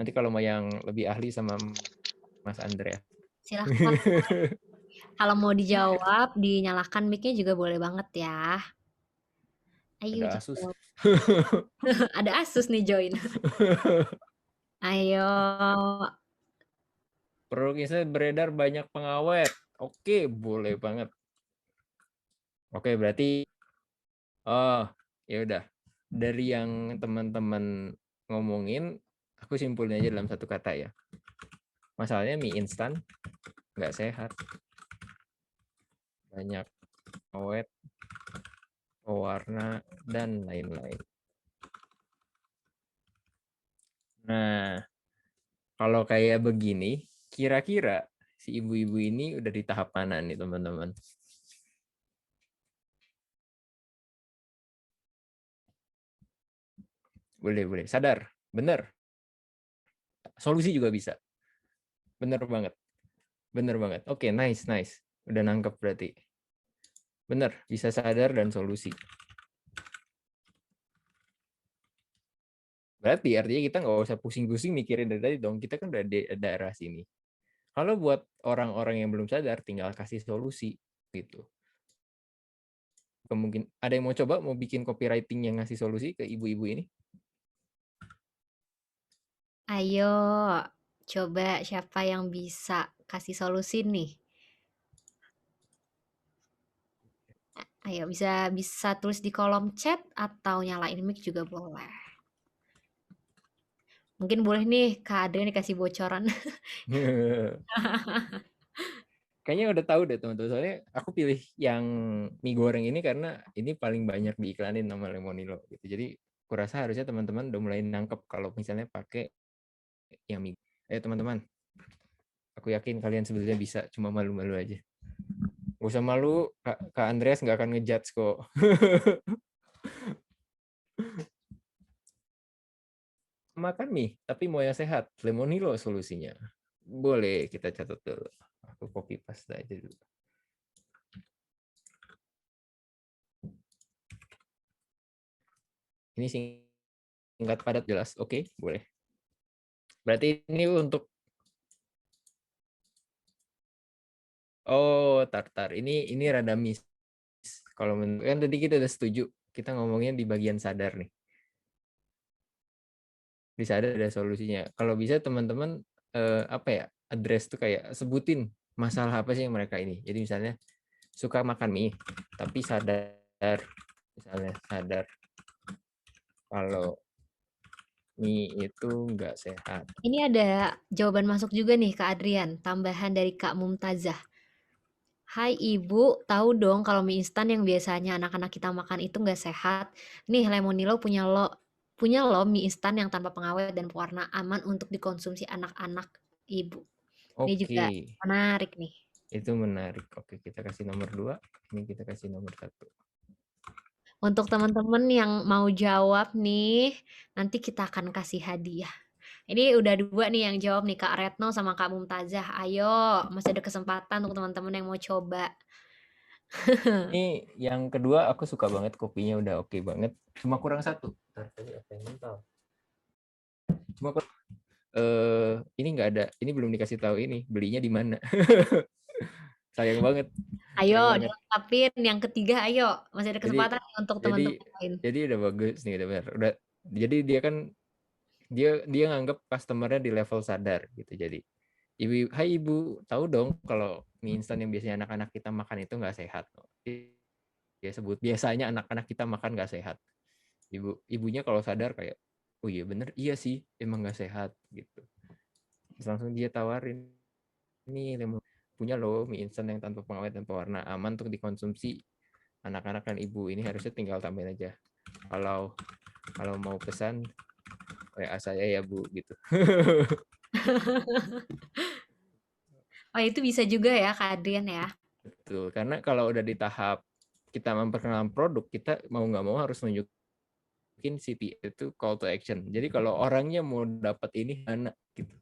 Nanti kalau mau yang lebih ahli sama Mas Andrea. Silahkan. Kalau mau dijawab, dinyalakan mic-nya juga boleh banget ya. Ayo Ada Asus. jawab. Ada Asus nih join. Ayo. Produknya beredar banyak pengawet. Oke, boleh banget. Oke, berarti ya udah. Dari yang teman-teman ngomongin, aku simpulin aja dalam satu kata ya. Masalahnya mie instan nggak sehat. Banyak pengawet, pewarna, dan lain-lain. Nah, kalau kayak begini, kira-kira si ibu-ibu ini udah di tahap mana nih teman-teman? Boleh. Sadar, bener. Solusi juga bisa. Bener banget. Oke, nice. Udah nangkep berarti. Bener, bisa sadar dan solusi. Berarti artinya kita nggak usah pusing-pusing mikirin dari tadi dong. Kita kan udah di daerah sini. Kalau buat orang-orang yang belum sadar, tinggal kasih solusi gitu. Mungkin ada yang mau coba mau bikin copywriting yang ngasih solusi ke ibu-ibu ini? Ayo. Coba siapa yang bisa kasih solusi nih? Ayo bisa tulis di kolom chat atau nyalain mic juga boleh. Mungkin boleh nih Kak Adrian dikasih bocoran. Kayaknya udah tahu deh teman-teman. Soalnya aku pilih yang mie goreng ini karena ini paling banyak diiklanin sama Lemonilo gitu. Jadi kurasa harusnya teman-teman udah mulai nangkep kalau misalnya pakai yang mie. Ayo teman-teman. Aku yakin kalian sebenarnya bisa, cuma malu-malu aja. Gak usah malu, Kak Andreas nggak akan ngejudge kok. Makan mie, tapi mau yang sehat. Lemonilo solusinya. Boleh kita catat dulu. Aku copy paste aja dulu. Ini singkat padat jelas. Oke, boleh. Berarti ini untuk tartar. Ini rada miss. Kalau kan tadi kita udah setuju, kita ngomongnya di bagian sadar nih. Di sadar ada solusinya. Kalau bisa teman-teman apa ya? Address tuh kayak sebutin masalah apa sih yang mereka ini. Jadi misalnya suka makan mie, tapi sadar kalau mie itu nggak sehat. Ini ada jawaban masuk juga nih Kak Adrian, tambahan dari Kak Mumtazah. Hai Ibu, tahu dong kalau mie instan yang biasanya anak-anak kita makan itu nggak sehat. Nih Lemonilo punya lo mie instan yang tanpa pengawet dan pewarna, aman untuk dikonsumsi anak-anak Ibu. Ini Oke, juga menarik nih. itu menarik. Oke, kita kasih nomor 2. Ini kita kasih nomor 1. Untuk teman-teman yang mau jawab nih, nanti kita akan kasih hadiah. Ini udah 2 nih yang jawab nih, Kak Retno sama Kak Mumtazah. Ayo, masih ada kesempatan untuk teman-teman yang mau coba. Ini yang kedua aku suka banget, kopinya udah oke banget. Cuma kurang satu. Cuma ini nggak ada. Ini belum dikasih tahu ini belinya di mana. Sayang banget. Ayo keren banget. dilengkapin yang ketiga, ayo. Masih ada Jadi kesempatan nih untuk jadi teman-teman lain. jadi udah bagus nih, udah bener. Udah, jadi dia kan dia nganggap customernya di level sadar gitu. Jadi hai ibu, tahu dong kalau mie instan yang biasanya anak-anak kita makan itu nggak sehat. Dia sebut biasanya anak-anak kita makan nggak sehat. Ibunya kalau sadar kayak, oh iya bener, iya sih emang nggak sehat gitu. Terus langsung dia tawarin, ini punya loh mie instan yang tanpa pengawet dan pewarna, aman untuk dikonsumsi anak-anak dan ibu. Ini harusnya tinggal tambahin aja. Kalau mau pesan WA saya ya Bu gitu. Oh, itu bisa juga ya Kak Adrian ya. Betul, karena kalau udah di tahap kita memperkenalkan produk, kita mau nggak mau harus nunjukin CTA itu call to action. Jadi kalau orangnya mau dapat ini mana gitu,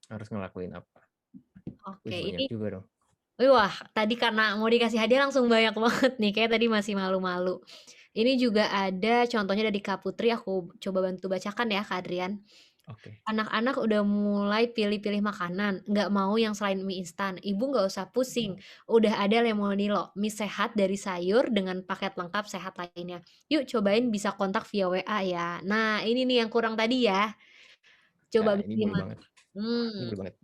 harus ngelakuin apa. Oke, Banyak ini juga dong. wah, tadi karena mau dikasih hadiah langsung banyak banget nih. Kayak tadi masih malu-malu. Ini juga ada contohnya dari Kak Putri. Aku coba bantu bacakan ya Kak Adrian. Oke. Anak-anak udah mulai pilih-pilih makanan. Nggak mau yang selain mie instan. Ibu nggak usah pusing. Udah ada Lemonilo. Mie sehat dari sayur dengan paket lengkap sehat lainnya. Yuk cobain, bisa kontak via WA ya. Nah, ini nih yang kurang tadi ya. Coba Nah, bisa ini boleh gimana? banget. Ini Hmm. boleh banget.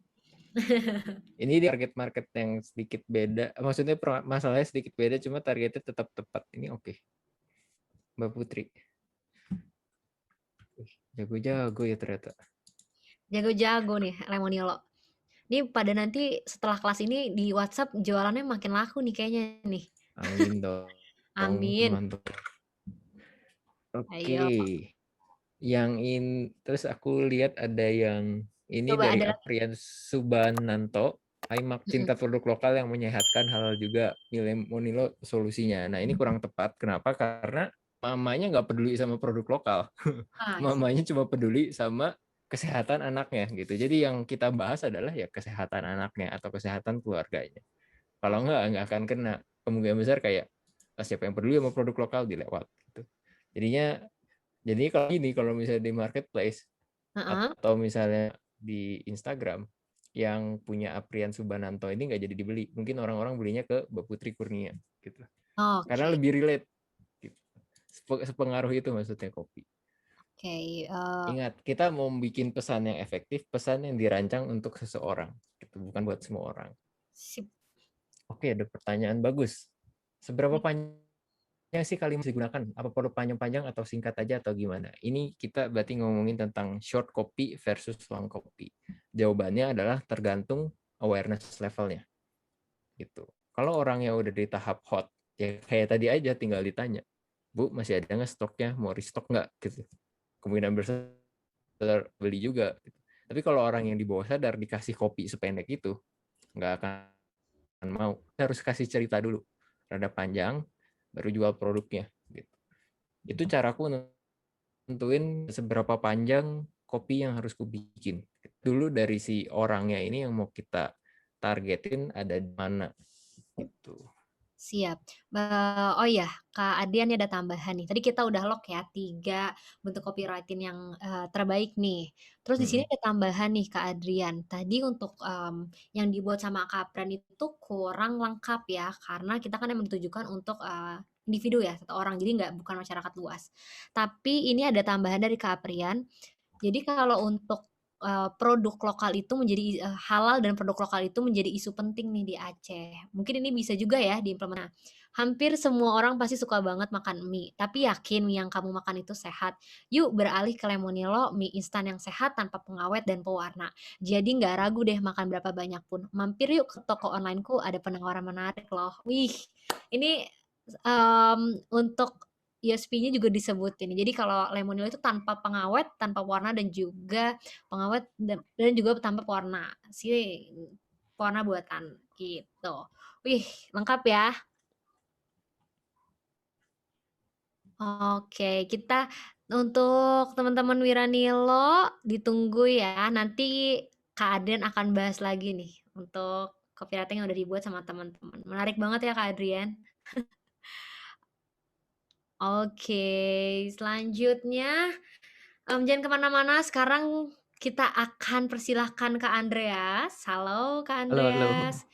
Ini di target market yang sedikit beda. Maksudnya masalahnya sedikit beda, cuma targetnya tetap tepat. Ini oke. Mbak Putri. Jago-jago ya ternyata. Jago-jago nih Lemonilo. Ini pada nanti setelah kelas ini di WhatsApp jualannya makin laku nih kayaknya nih. Amin dong, Amin. teman-teman. Oke. Ayo. Yang terus aku lihat ada yang ini Coba dari ada lagi. Aprian Subananto. Aimak Mm-mm. cinta produk lokal yang menyehatkan, halal juga, Lemonilo solusinya. Nah ini kurang tepat. Kenapa? Karena mamanya nggak peduli sama produk lokal. Ah, Mamanya cuma peduli sama kesehatan anaknya gitu. Jadi yang kita bahas adalah ya kesehatan anaknya atau kesehatan keluarganya. Kalau nggak akan kena. Kemungkinan besar kayak siapa yang peduli sama produk lokal dilewat gitu. Jadinya jadi kalau ini, kalau misalnya di marketplace uh-uh. atau misalnya di Instagram yang punya Aprian Subananto ini nggak jadi dibeli, mungkin orang-orang belinya ke Mbak Putri Kurnia gitu, karena Oke. lebih relate gitu. Sepengaruh itu maksudnya kopi. Oke. Ingat, kita mau bikin pesan yang efektif, pesan yang dirancang untuk seseorang gitu, bukan buat semua orang. Sip. Oke, ada pertanyaan bagus. Seberapa panjang sih kalimat digunakan? Apa perlu panjang-panjang atau singkat aja atau gimana? Ini kita berarti ngomongin tentang short copy versus long copy. Jawabannya adalah tergantung awareness levelnya. Gitu. Kalau orang yang udah di tahap hot, ya kayak tadi aja tinggal ditanya, Bu, masih ada nggak stoknya? Mau restock nggak? Gitu. Kemungkinan besar beli juga. Gitu. Tapi kalau orang yang di bawah sadar dikasih kopi sependek itu, nggak akan mau. Harus kasih cerita dulu. Rada panjang, baru jual produknya. Gitu. Itu caraku nentuin seberapa panjang kopi yang harus kubikin. Dulu dari si orangnya ini yang mau kita targetin ada di mana gitu. Siap. Oh iya, Kak Adrian nih ada tambahan nih. Tadi kita udah lock ya 3 bentuk copywriting yang, terbaik nih. Terus di sini ada tambahan nih Kak Adrian. Tadi untuk, yang dibuat sama Kak Pren itu kurang lengkap ya, karena kita kan emang ditujukan untuk, individu ya, 1 orang, jadi bukan masyarakat luas. Tapi ini ada tambahan dari Kak Aprian. Jadi kalau untuk, produk lokal itu menjadi, halal dan produk lokal itu menjadi isu penting nih di Aceh. Mungkin ini bisa juga ya hampir semua orang pasti suka banget makan mie, tapi yakin mie yang kamu makan itu sehat? Yuk beralih ke Lemonilo, mie instan yang sehat tanpa pengawet dan pewarna. Jadi nggak ragu deh makan berapa banyak pun. Mampir yuk ke toko onlineku, ada penawaran menarik loh. Wih, ini, untuk USP-nya juga disebutin. Jadi kalau Lemonilo itu tanpa pengawet, tanpa warna dan juga pengawet dan juga tanpa pewarna. Pewarna buatan gitu. Wih, lengkap ya. Oke, kita untuk teman-teman Wiranilo ditunggu ya. Nanti Kak Adrian akan bahas lagi nih untuk copywriting yang udah dibuat sama teman-teman. Menarik banget ya Kak Adrian. Oke, selanjutnya jangan kemana-mana. Sekarang kita akan persilahkan Kak Andreas. Halo Kak Halo, halo. Andreas.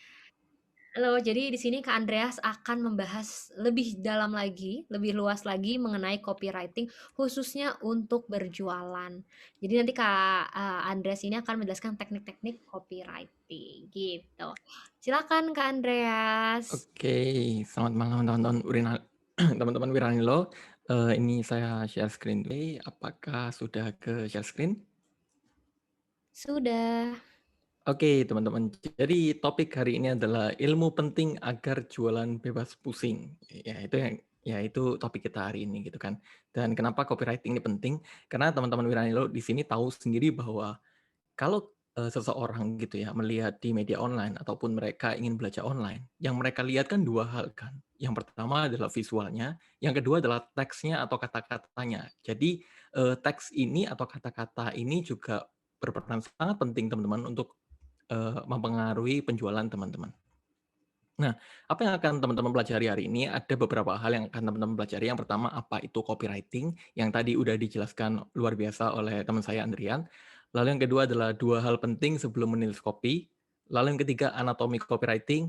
Halo, jadi di sini Kak Andreas akan membahas lebih dalam lagi, lebih luas lagi mengenai copywriting khususnya untuk berjualan. Jadi nanti Kak Andreas ini akan menjelaskan teknik-teknik copywriting gitu. Silakan Kak Andreas. Oke, selamat malam teman-teman teman-teman Wiranilo. Ini saya share screen dulu. Apakah sudah ke share screen? Sudah. Oke, teman-teman. Jadi topik hari ini adalah ilmu penting agar jualan bebas pusing. Ya itu topik kita hari ini gitu kan. Dan kenapa copywriting ini penting? Karena teman-teman Wiranilo di sini tahu sendiri bahwa kalau seseorang gitu ya melihat di media online ataupun mereka ingin belajar online, yang mereka lihat kan dua hal kan. Yang pertama adalah visualnya, yang kedua adalah teksnya atau kata-katanya. Jadi teks ini atau kata-kata ini juga berperan sangat penting teman-teman untuk mempengaruhi penjualan teman-teman. Nah, apa yang akan teman-teman pelajari hari ini? Ada beberapa hal yang akan teman-teman pelajari. Yang pertama, apa itu copywriting, yang tadi udah dijelaskan luar biasa oleh teman saya, Andrian. Lalu yang kedua adalah 2 hal penting sebelum menulis copy. Lalu yang ketiga, anatomi copywriting,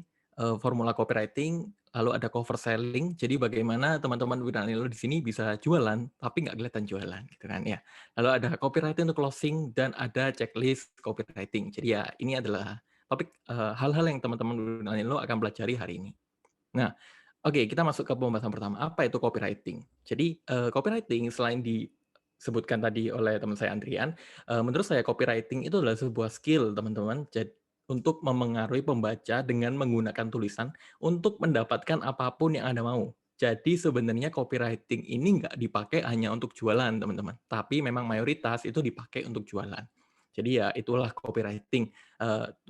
formula copywriting, lalu ada cover selling. Jadi bagaimana teman-teman Wiranilo di sini bisa jualan, tapi nggak kelihatan jualan, gitu kan ya. Lalu ada copywriting untuk closing, dan ada checklist copywriting. Jadi ya, ini adalah topik hal-hal yang teman-teman Danilo akan pelajari hari ini. Nah, oke, kita masuk ke pembahasan pertama. Apa itu copywriting? Jadi copywriting selain disebutkan tadi oleh teman saya Andrian, menurut saya copywriting itu adalah sebuah skill teman-teman. Untuk memengaruhi pembaca dengan menggunakan tulisan untuk mendapatkan apapun yang Anda mau. Jadi sebenarnya copywriting ini nggak dipakai hanya untuk jualan teman-teman, tapi memang mayoritas itu dipakai untuk jualan. Jadi ya itulah copywriting.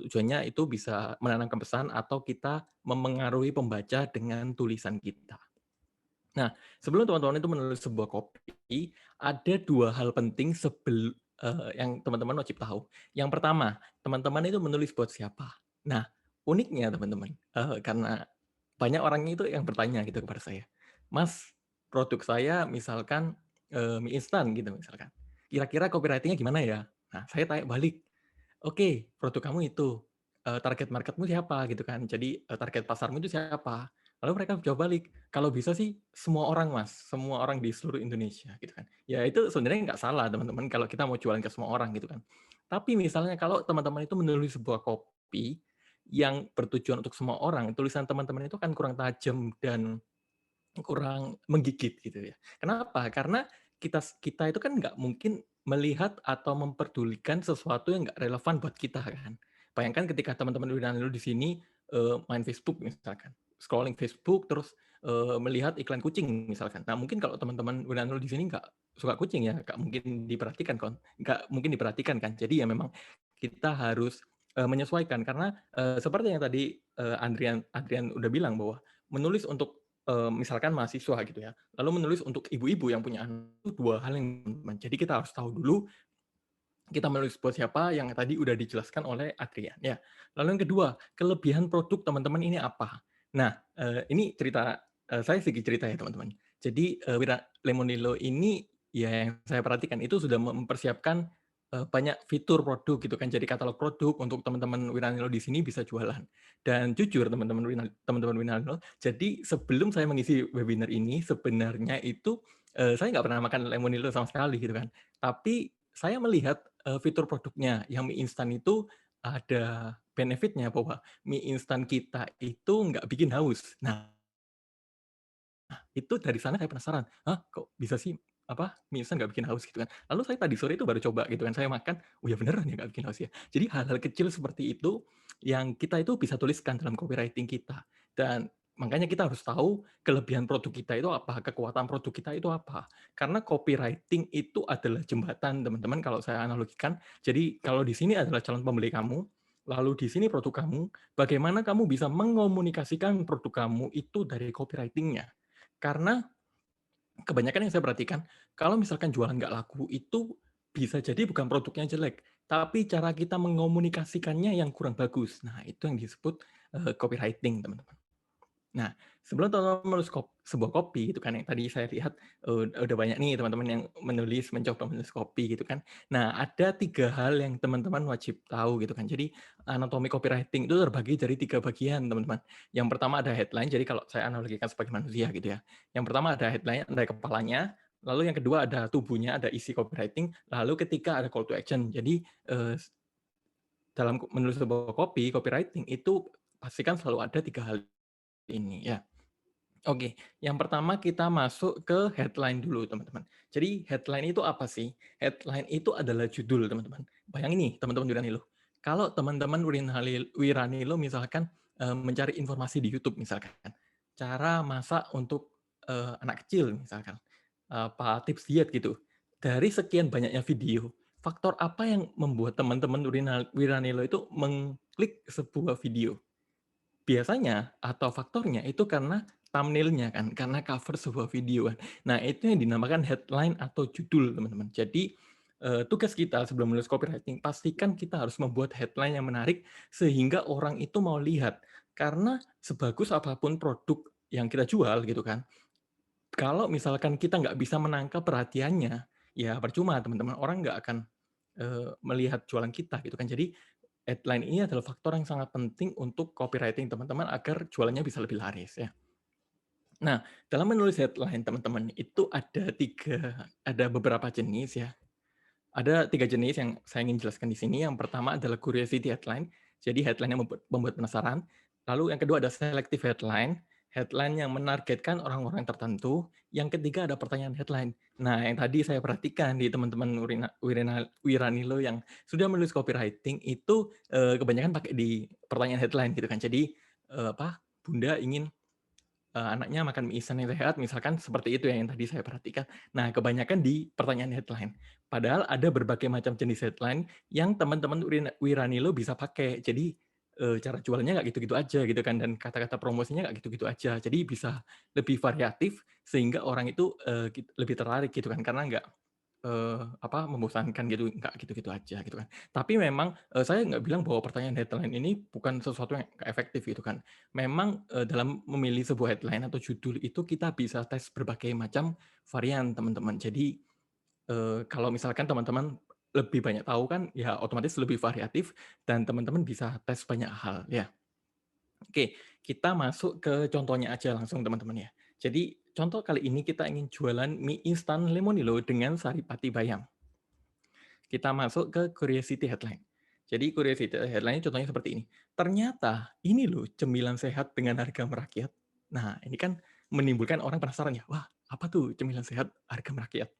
Tujuannya itu bisa menanamkan pesan atau kita memengaruhi pembaca dengan tulisan kita. Nah, sebelum teman-teman itu menulis sebuah copy, ada 2 hal penting yang teman-teman wajib tahu. Yang pertama, teman-teman itu menulis buat siapa? Nah, uniknya teman-teman, karena banyak orang itu yang bertanya gitu kepada saya, "Mas, produk saya misalkan, mie instan," gitu misalkan, "kira-kira copywriting-nya gimana ya?" Nah, saya tanya balik, "Oke, produk kamu itu, target market-mu siapa?" Gitu kan. Jadi, target pasarmu itu siapa? Lalu mereka jawab balik, "Kalau bisa sih semua orang, Mas, semua orang di seluruh Indonesia," gitu kan. Ya itu sebenarnya nggak salah teman-teman kalau kita mau jualan ke semua orang gitu kan. Tapi misalnya kalau teman-teman itu menulis sebuah copy yang bertujuan untuk semua orang, tulisan teman-teman itu kan kurang tajam dan kurang menggigit gitu ya. Kenapa? Karena kita kita itu kan nggak mungkin melihat atau memperdulikan sesuatu yang nggak relevan buat kita kan. Bayangkan ketika teman-teman udah di sini main Facebook misalkan, scrolling Facebook terus melihat iklan kucing misalkan. Nah mungkin kalau teman-teman udah di sini nggak suka kucing ya, nggak mungkin diperhatikan kan. Jadi ya memang kita harus menyesuaikan karena seperti yang tadi Adrian Adrian udah bilang bahwa menulis untuk misalkan mahasiswa gitu ya, lalu menulis untuk ibu-ibu yang punya anak, itu 2 hal yang jadi kita harus tahu dulu, kita menulis buat siapa yang tadi udah dijelaskan oleh Adrian ya. Lalu yang kedua, kelebihan produk teman-teman ini apa? Nah, ini cerita, saya sedikit cerita ya teman-teman. Jadi, Lemonilo ini ya yang saya perhatikan itu sudah mempersiapkan, banyak fitur produk gitu kan, jadi katalog produk untuk teman-teman Wiranilo di sini bisa jualan. Dan jujur teman-teman Wiranilo, jadi sebelum saya mengisi webinar ini, sebenarnya itu, saya nggak pernah makan Lemonilo sama sekali gitu kan. Tapi saya melihat, fitur produknya yang mie instan itu ada benefit-nya bahwa mie instan kita itu nggak bikin haus. Nah, itu dari sana saya penasaran, "Hah, kok bisa sih, apa, mie instan nggak bikin haus?" Gitu kan. Lalu saya tadi sore itu baru coba gitu kan, saya makan, oh ya beneran ya nggak bikin haus ya. Jadi hal-hal kecil seperti itu yang kita itu bisa tuliskan dalam copywriting kita. Dan makanya kita harus tahu kelebihan produk kita itu apa, kekuatan produk kita itu apa. Karena copywriting itu adalah jembatan teman-teman kalau saya analogikan. Jadi kalau di sini adalah calon pembeli kamu, lalu di sini produk kamu, bagaimana kamu bisa mengomunikasikan produk kamu itu dari copywriting-nya. Karena kebanyakan yang saya perhatikan, kalau misalkan jualan nggak laku, itu bisa jadi bukan produknya jelek, tapi cara kita mengomunikasikannya yang kurang bagus. Nah, itu yang disebut copywriting, teman-teman. Nah, sebelum teman-teman menulis sebuah copy gitu kan, yang tadi saya lihat udah banyak nih teman-teman yang mencoba menulis copy gitu kan. Nah, ada 3 hal yang teman-teman wajib tahu gitu kan. Jadi anatomi copywriting itu terbagi dari 3 bagian, teman-teman. Yang pertama ada headline, jadi kalau saya analogikan sebagai manusia gitu ya. Yang pertama ada headline, ada kepalanya, lalu yang kedua ada tubuhnya, ada isi copywriting, lalu ketiga ada call to action. Jadi dalam menulis sebuah copywriting itu pastikan selalu ada 3 hal ini ya. Oke, yang pertama kita masuk ke headline dulu, teman-teman. Jadi headline itu apa sih? Headline itu adalah judul, teman-teman. Bayangin nih, teman-teman Wiranilo. Kalau teman-teman Wiranilo misalkan mencari informasi di YouTube misalkan, cara masak untuk anak kecil misalkan, apa tips diet gitu. Dari sekian banyaknya video, faktor apa yang membuat teman-teman Wiranilo itu mengklik sebuah video? Biasanya atau faktornya itu karena thumbnail-nya kan, karena cover sebuah video kan. Nah, itu yang dinamakan headline atau judul, teman-teman. Jadi, tugas kita sebelum menulis copywriting, pastikan kita harus membuat headline yang menarik sehingga orang itu mau lihat. Karena sebagus apapun produk yang kita jual gitu kan, kalau misalkan kita nggak bisa menangkap perhatiannya, ya percuma teman-teman, orang nggak akan melihat jualan kita gitu kan. Jadi headline ini adalah faktor yang sangat penting untuk copywriting teman-teman agar jualannya bisa lebih laris ya. Nah, dalam menulis headline teman-teman itu ada beberapa jenis ya. Ada 3 jenis yang saya ingin jelaskan di sini. Yang pertama adalah curiosity headline. Jadi headline yang membuat penasaran. Lalu yang kedua ada selective headline. Headline yang menargetkan orang-orang tertentu. Yang ketiga ada pertanyaan headline. Nah, yang tadi saya perhatikan di teman-teman Wiranilo yang sudah menulis copywriting itu kebanyakan pakai di pertanyaan headline gitu kan. Jadi Bunda ingin anaknya makan mie instan yang sehat, misalkan seperti itu yang tadi saya perhatikan. Nah, kebanyakan di pertanyaan headline. Padahal ada berbagai macam jenis headline yang teman-teman Wiranilo bisa pakai. Jadi cara jualnya nggak gitu-gitu aja gitu kan, dan kata-kata promosinya nggak gitu-gitu aja. Jadi bisa lebih variatif sehingga orang itu lebih tertarik gitu kan, karena nggak membosankan gitu, nggak gitu-gitu aja gitu kan. Tapi memang saya nggak bilang bahwa pertanyaan headline ini bukan sesuatu yang nggak efektif gitu kan. Memang dalam memilih sebuah headline atau judul itu kita bisa tes berbagai macam varian teman-teman. Jadi kalau misalkan teman-teman lebih banyak tahu kan, ya otomatis lebih variatif dan teman-teman bisa tes banyak hal ya. Oke, kita masuk ke contohnya aja langsung teman-teman ya. Jadi contoh kali ini kita ingin jualan mie instan Lemonilo dengan saripati bayam. Kita masuk ke curiosity headline. Jadi curiosity headline contohnya seperti ini. Ternyata ini loh cemilan sehat dengan harga merakyat. Nah, ini kan menimbulkan orang penasaran ya. Wah, apa tuh cemilan sehat harga merakyat?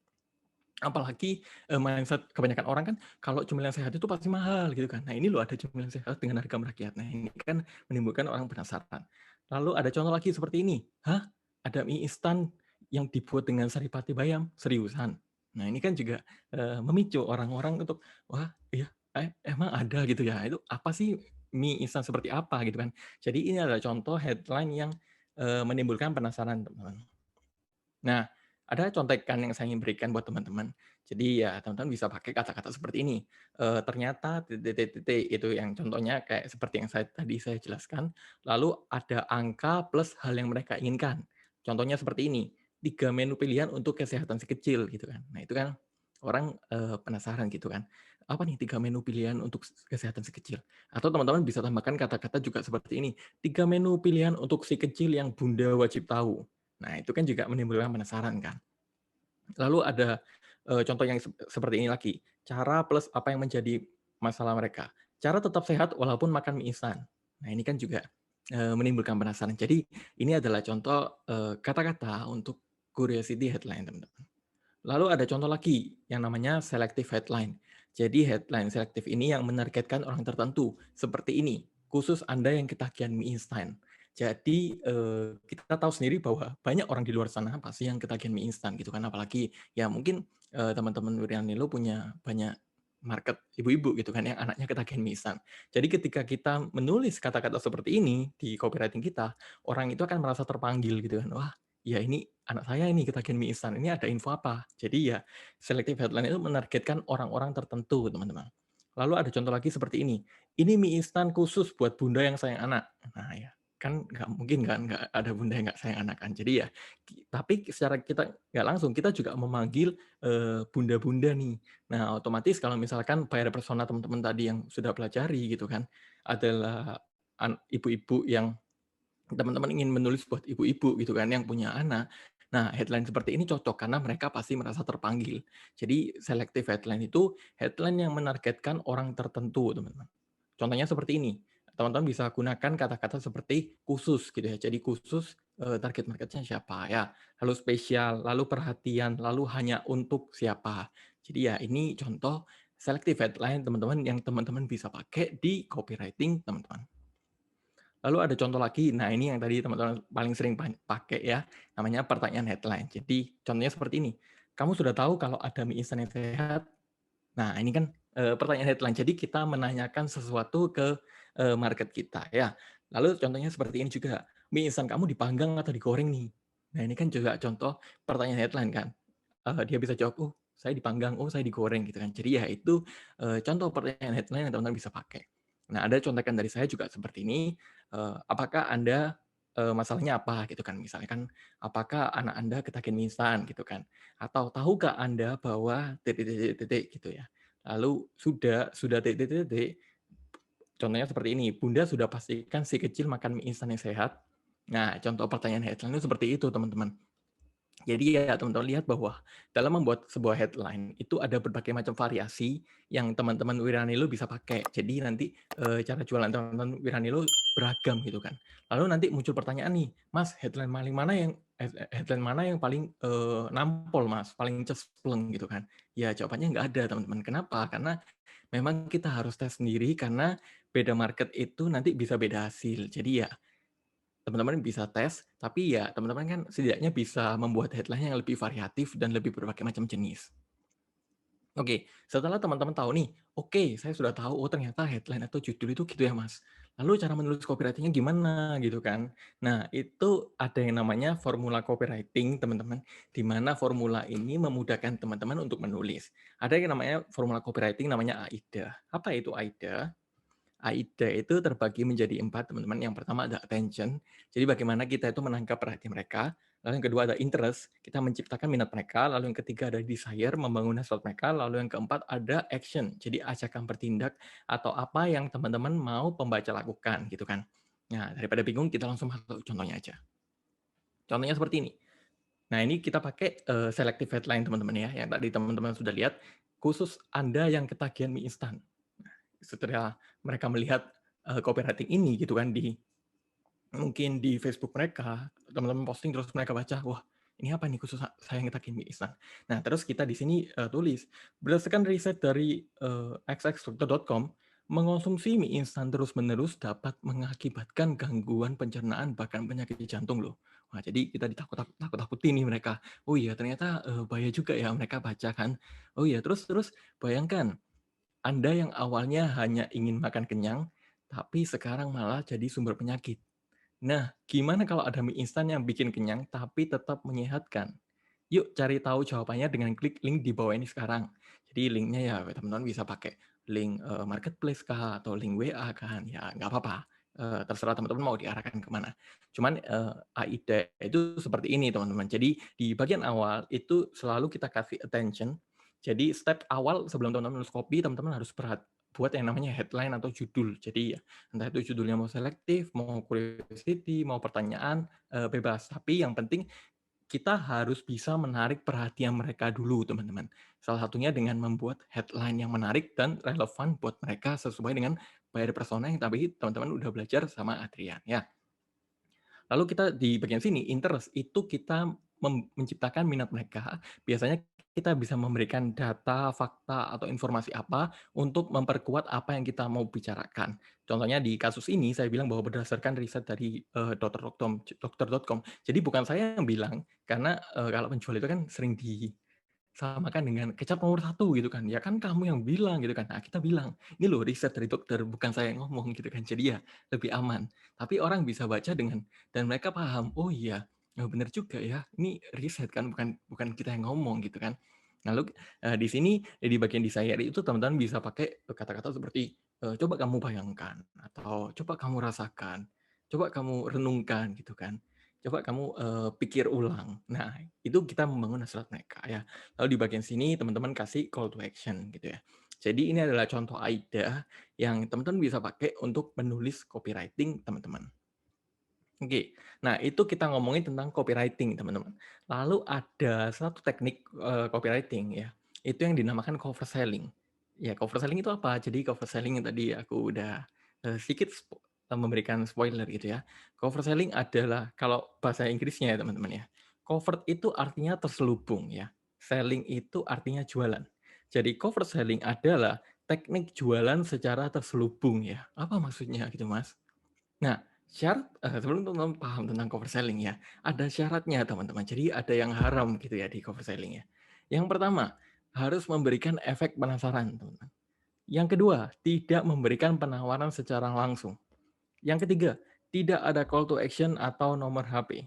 Apalagi mindset kebanyakan orang kan kalau cemilan sehat itu pasti mahal gitu kan. Nah, ini loh ada cemilan sehat dengan harga merakyat. Nah, ini kan menimbulkan orang penasaran. Lalu ada contoh lagi seperti ini. Hah? Ada mie instan yang dibuat dengan saripati bayam? Seriusan? Nah, ini kan juga memicu orang-orang untuk, wah iya, emang ada gitu ya? Itu apa sih mie instan seperti apa gitu kan? Jadi ini adalah contoh headline yang menimbulkan penasaran, teman-teman. Nah, ada contekan yang saya ingin berikan buat teman-teman. Jadi ya teman-teman bisa pakai kata-kata seperti ini. Ternyata titik-titik itu yang contohnya kayak seperti yang tadi saya jelaskan. Lalu ada angka plus hal yang mereka inginkan. Contohnya seperti ini. 3 menu pilihan untuk kesehatan si kecil gitu kan. Nah, itu kan orang penasaran gitu kan. Apa nih 3 menu pilihan untuk kesehatan si kecil? Atau teman-teman bisa tambahkan kata-kata juga seperti ini. 3 menu pilihan untuk si kecil yang Bunda wajib tahu. Nah, itu kan juga menimbulkan penasaran kan. Lalu ada contoh yang seperti ini lagi. Cara plus apa yang menjadi masalah mereka. Cara tetap sehat walaupun makan mie instan. Nah, ini kan juga menimbulkan penasaran. Jadi, ini adalah contoh kata-kata untuk curiosity headline, teman-teman. Lalu ada contoh lagi yang namanya selective headline. Jadi headline selektif ini yang menargetkan orang tertentu. Seperti ini, khusus Anda yang ketagihan mie instan. Jadi kita tahu sendiri bahwa banyak orang di luar sana pasti yang ketagihan mie instan gitu kan. Apalagi ya mungkin teman-teman Wiranilo punya banyak market ibu-ibu gitu kan yang anaknya ketagihan mie instan. Jadi ketika kita menulis kata-kata seperti ini di copywriting kita, orang itu akan merasa terpanggil gitu kan. Wah, ya ini anak saya ini ketagihan mie instan, ini ada info apa? Jadi ya selective headline itu menargetkan orang-orang tertentu, teman-teman. Lalu ada contoh lagi seperti ini mie instan khusus buat bunda yang sayang anak. Nah ya, kan nggak mungkin kan nggak ada bunda yang nggak sayang anak kan. Jadi ya, tapi secara kita nggak langsung kita juga memanggil bunda-bunda nih. Nah otomatis kalau misalkan buyer persona teman-teman tadi yang sudah pelajari gitu kan adalah ibu-ibu yang teman-teman ingin menulis buat ibu-ibu gitu kan yang punya anak. Nah, headline seperti ini cocok karena mereka pasti merasa terpanggil. Jadi, selective headline itu headline yang menargetkan orang tertentu, teman-teman. Contohnya seperti ini. Teman-teman bisa gunakan kata-kata seperti khusus gitu ya. Jadi khusus target marketnya siapa ya. Lalu spesial, lalu perhatian, lalu hanya untuk siapa. Jadi ya ini contoh selective headline teman-teman yang teman-teman bisa pakai di copywriting teman-teman. Lalu ada contoh lagi, nah ini yang tadi teman-teman paling sering pakai ya, namanya pertanyaan headline. Jadi contohnya seperti ini, kamu sudah tahu kalau ada mie instan yang sehat? Nah ini kan pertanyaan headline, jadi kita menanyakan sesuatu ke market kita ya. Lalu contohnya seperti ini juga, mie instan kamu dipanggang atau digoreng nih? Nah ini kan juga contoh pertanyaan headline kan. Dia bisa jawab, oh saya dipanggang, oh saya digoreng gitu kan. Jadi ya itu contoh pertanyaan headline yang teman-teman bisa pakai. Nah ada contekan dari saya juga seperti ini, apakah Anda masalahnya apa gitu kan, misalnya kan apakah anak Anda ketagihan mie instan gitu kan, atau tahukah Anda bahwa titik-titik gitu ya. Lalu sudah titik-titik, contohnya seperti ini, Bunda sudah pastikan si kecil makan mie instan yang sehat? Nah, contoh pertanyaan headline itu seperti itu teman-teman. Jadi ya teman-teman lihat bahwa dalam membuat sebuah headline itu ada berbagai macam variasi yang teman-teman Wiranilo bisa pakai. Jadi nanti cara jualan teman-teman Wiranilo beragam gitu kan. Lalu nanti muncul pertanyaan nih, Mas, headline mana yang paling nampol Mas, paling cespleng gitu kan. Ya jawabannya nggak ada teman-teman. Kenapa? Karena memang kita harus tes sendiri karena beda market itu nanti bisa beda hasil. Jadi ya teman-teman bisa tes, tapi ya teman-teman kan setidaknya bisa membuat headline yang lebih variatif dan lebih berbagai macam jenis. Oke, setelah teman-teman tahu nih, oke, saya sudah tahu, oh ternyata headline atau judul itu gitu ya mas. Lalu cara menulis copywriting-nya gimana gitu kan. Nah, itu ada yang namanya formula copywriting, teman-teman, di mana formula ini memudahkan teman-teman untuk menulis. Ada yang namanya formula copywriting namanya AIDA. Apa itu AIDA? AIDA itu terbagi menjadi 4, teman-teman. Yang pertama ada attention, jadi bagaimana kita itu menangkap perhatian mereka. Lalu yang kedua ada interest, kita menciptakan minat mereka. Lalu yang ketiga ada desire, membangun hasrat mereka. Lalu yang keempat ada action, jadi ajakan bertindak atau apa yang teman-teman mau pembaca lakukan, gitu kan. Nah, daripada bingung, kita langsung masuk contohnya aja. Contohnya seperti ini. Nah, ini kita pakai selective headline, teman-teman ya, yang tadi teman-teman sudah lihat, khusus Anda yang ketagihan mie instan. Setelah mereka melihat copywriting ini gitu kan mungkin di Facebook mereka, teman-teman posting terus mereka baca, wah ini apa nih khusus saya yang ketagihan mie instan. Nah terus kita di sini tulis, berdasarkan riset dari xxdokter.com, mengonsumsi mie instan terus-menerus dapat mengakibatkan gangguan pencernaan bahkan penyakit jantung loh. Wah, jadi kita ditakut-takutin nih mereka. Oh iya ternyata bahaya juga ya mereka baca kan. Oh iya terus bayangkan anda yang awalnya hanya ingin makan kenyang, tapi sekarang malah jadi sumber penyakit. Nah, gimana kalau ada mie instan yang bikin kenyang, tapi tetap menyehatkan? Yuk cari tahu jawabannya dengan klik link di bawah ini sekarang. Jadi linknya ya teman-teman bisa pakai link marketplace kah, atau link WA kan, ya nggak apa-apa. Terserah teman-teman mau diarahkan kemana. Cuman AIDA itu seperti ini teman-teman. Jadi di bagian awal itu selalu kita kasih attention. Jadi step awal sebelum teman-teman nulis copy, teman-teman harus buat yang namanya headline atau judul. Jadi ya entah itu judulnya mau selektif, mau curiosity, mau pertanyaan, bebas. Tapi yang penting kita harus bisa menarik perhatian mereka dulu, teman-teman. Salah satunya dengan membuat headline yang menarik dan relevan buat mereka sesuai dengan buyer persona yang tadi teman-teman udah belajar sama Adrian ya. Lalu kita di bagian sini, interest, itu kita menciptakan minat mereka. Biasanya kita bisa memberikan data, fakta, atau informasi apa untuk memperkuat apa yang kita mau bicarakan. Contohnya di kasus ini, saya bilang bahwa berdasarkan riset dari dokter.com. Jadi bukan saya yang bilang, karena kalau penjual itu kan sering disamakan dengan kecap nomor 1 gitu kan. Ya kan kamu yang bilang gitu kan. Nah kita bilang, ini loh riset dari dokter, bukan saya yang ngomong gitu kan. Jadi ya lebih aman. Tapi orang bisa baca dan mereka paham, oh iya, benar juga ya. Ini riset kan, bukan kita yang ngomong gitu kan. Lalu di sini di bagian desire itu teman-teman bisa pakai kata-kata seperti coba kamu bayangkan atau coba kamu rasakan. Coba kamu renungkan gitu kan. Coba kamu pikir ulang. Nah, itu kita membangun hasrat mereka ya. Lalu di bagian sini teman-teman kasih call to action gitu ya. Jadi ini adalah contoh AIDA yang teman-teman bisa pakai untuk menulis copywriting teman-teman. Oke, nah itu kita ngomongin tentang copywriting teman-teman. Lalu ada satu teknik copywriting ya, itu yang dinamakan cover selling. Ya cover selling itu apa? Jadi cover selling yang tadi aku udah sedikit memberikan spoiler gitu ya. Cover selling adalah kalau bahasa Inggrisnya ya teman-teman ya. Cover itu artinya terselubung ya. Selling itu artinya jualan. Jadi cover selling adalah teknik jualan secara terselubung ya. Apa maksudnya gitu Mas? Nah, sebelum teman-teman paham tentang cover selling ya, ada syaratnya teman-teman. Jadi ada yang haram gitu ya di cover selling ya. Yang pertama, harus memberikan efek penasaran, teman-teman. Yang kedua, tidak memberikan penawaran secara langsung. Yang ketiga, tidak ada call to action atau nomor HP.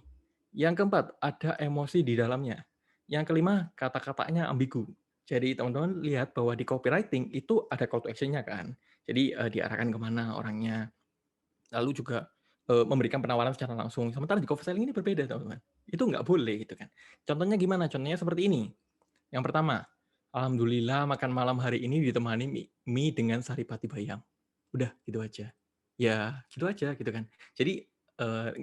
Yang keempat, ada emosi di dalamnya. Yang kelima, kata-katanya ambigu. Jadi teman-teman lihat bahwa di copywriting itu ada call to action-nya kan. Jadi diarahkan kemana orangnya, lalu juga memberikan penawaran secara langsung. Sementara di cover selling ini berbeda, teman-teman. Itu nggak boleh gitu kan. Contohnya gimana? Contohnya seperti ini. Yang pertama, alhamdulillah makan malam hari ini ditemani mie dengan saripati bayam. Udah gitu aja. Ya, gitu aja gitu kan. Jadi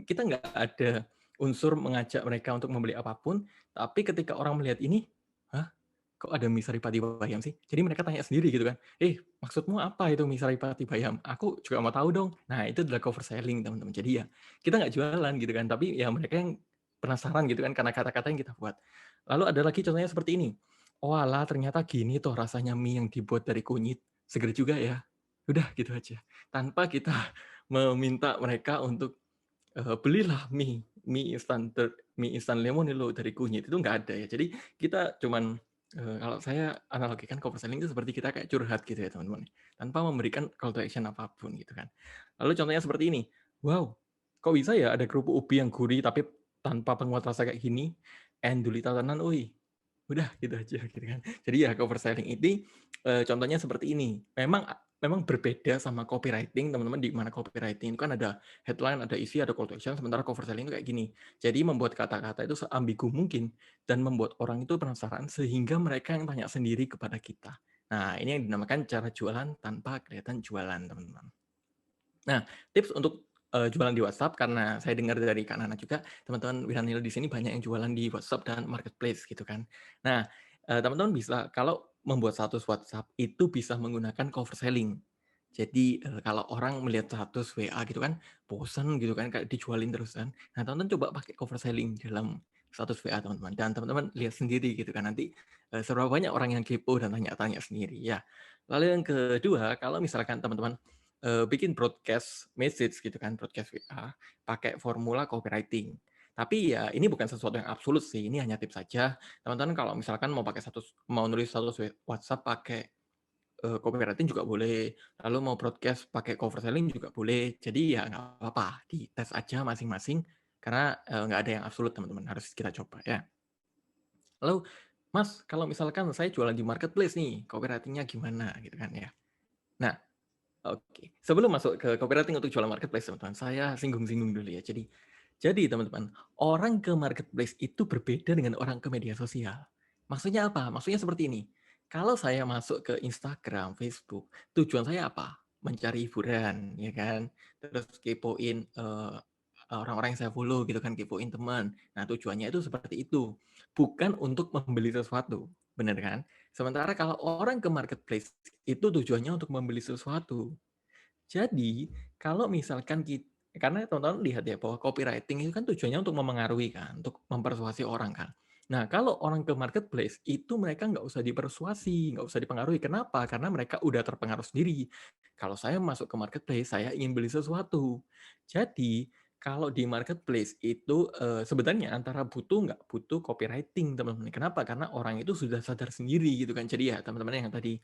kita nggak ada unsur mengajak mereka untuk membeli apapun, tapi ketika orang melihat ini, hah? Kok ada mie saripati bayam sih? Jadi mereka tanya sendiri gitu kan, maksudmu apa itu mie saripati bayam? Aku juga mau tahu dong. Nah, itu adalah cover selling, teman-teman. Jadi ya, kita nggak jualan gitu kan, tapi ya mereka yang penasaran gitu kan, karena kata-kata yang kita buat. Lalu ada lagi contohnya seperti ini. Oh alah, ternyata gini tuh rasanya mie yang dibuat dari kunyit. Seger juga ya. Udah gitu aja. Tanpa kita meminta mereka untuk belilah mie instan Lemonilo dari kunyit. Itu nggak ada ya. Jadi kita cuman kalau saya analogikan cover selling itu seperti kita kayak curhat gitu ya teman-teman, tanpa memberikan call to action apapun gitu kan. Lalu contohnya seperti ini, wow, kok bisa ya ada kerupuk ubi yang gurih tapi tanpa penguat rasa kayak gini, enduli tatanan, udah gitu aja gitu kan. Jadi ya cover selling ini contohnya seperti ini. Memang berbeda sama copywriting teman-teman, di mana copywriting itu kan ada headline, ada isi, ada call to action, sementara cover selling itu kayak gini. Jadi membuat kata-kata itu seambigu mungkin dan membuat orang itu penasaran sehingga mereka yang tanya sendiri kepada kita. Nah, ini yang dinamakan cara jualan tanpa kelihatan jualan, teman-teman. Nah, tips untuk jualan di WhatsApp, karena saya dengar dari Kak Nana juga, teman-teman Wiranil di sini banyak yang jualan di WhatsApp dan marketplace gitu kan. Nah, teman-teman bisa kalau membuat status WhatsApp itu bisa menggunakan cover selling. Jadi kalau orang melihat status WA gitu kan, bosan gitu kan kayak dijualin terus kan. Nah, teman-teman coba pakai cover selling dalam status WA teman-teman, dan teman-teman lihat sendiri gitu kan nanti seberapa banyak orang yang kepo dan tanya-tanya sendiri ya. Lalu yang kedua, kalau misalkan teman-teman bikin broadcast message gitu kan, broadcast WA, pakai formula copywriting. Tapi ya ini bukan sesuatu yang absolut sih, ini hanya tips saja. Teman-teman kalau misalkan mau nulis status WhatsApp pakai copywriting juga boleh, lalu mau broadcast pakai cover selling juga boleh. Jadi ya nggak apa-apa, dites aja masing-masing, karena nggak ada yang absolut teman-teman, harus kita coba ya. Lalu, Mas, kalau misalkan saya jualan di marketplace nih, copywriting-nya gimana gitu kan ya. Nah, oke. Sebelum masuk ke copywriting untuk jualan marketplace, teman-teman, saya singgung-singgung dulu ya. Jadi teman-teman, orang ke marketplace itu berbeda dengan orang ke media sosial. Maksudnya apa? Maksudnya seperti ini. Kalau saya masuk ke Instagram, Facebook, tujuan saya apa? Mencari hiburan, ya kan? Terus kepoin orang-orang yang saya follow gitu kan, kepoin teman. Nah, tujuannya itu seperti itu. Bukan untuk membeli sesuatu. Benar kan? Sementara kalau orang ke marketplace itu tujuannya untuk membeli sesuatu. Jadi, kalau misalkan karena teman-teman lihat ya bahwa copywriting itu kan tujuannya untuk memengaruhi kan, untuk mempersuasi orang kan. Nah, kalau orang ke marketplace itu mereka nggak usah dipersuasi, nggak usah dipengaruhi. Kenapa? Karena mereka udah terpengaruh sendiri. Kalau saya masuk ke marketplace, saya ingin beli sesuatu. Jadi, kalau di marketplace itu sebenarnya antara butuh nggak butuh copywriting, teman-teman. Kenapa? Karena orang itu sudah sadar sendiri gitu kan. Jadi ya teman-teman yang tadi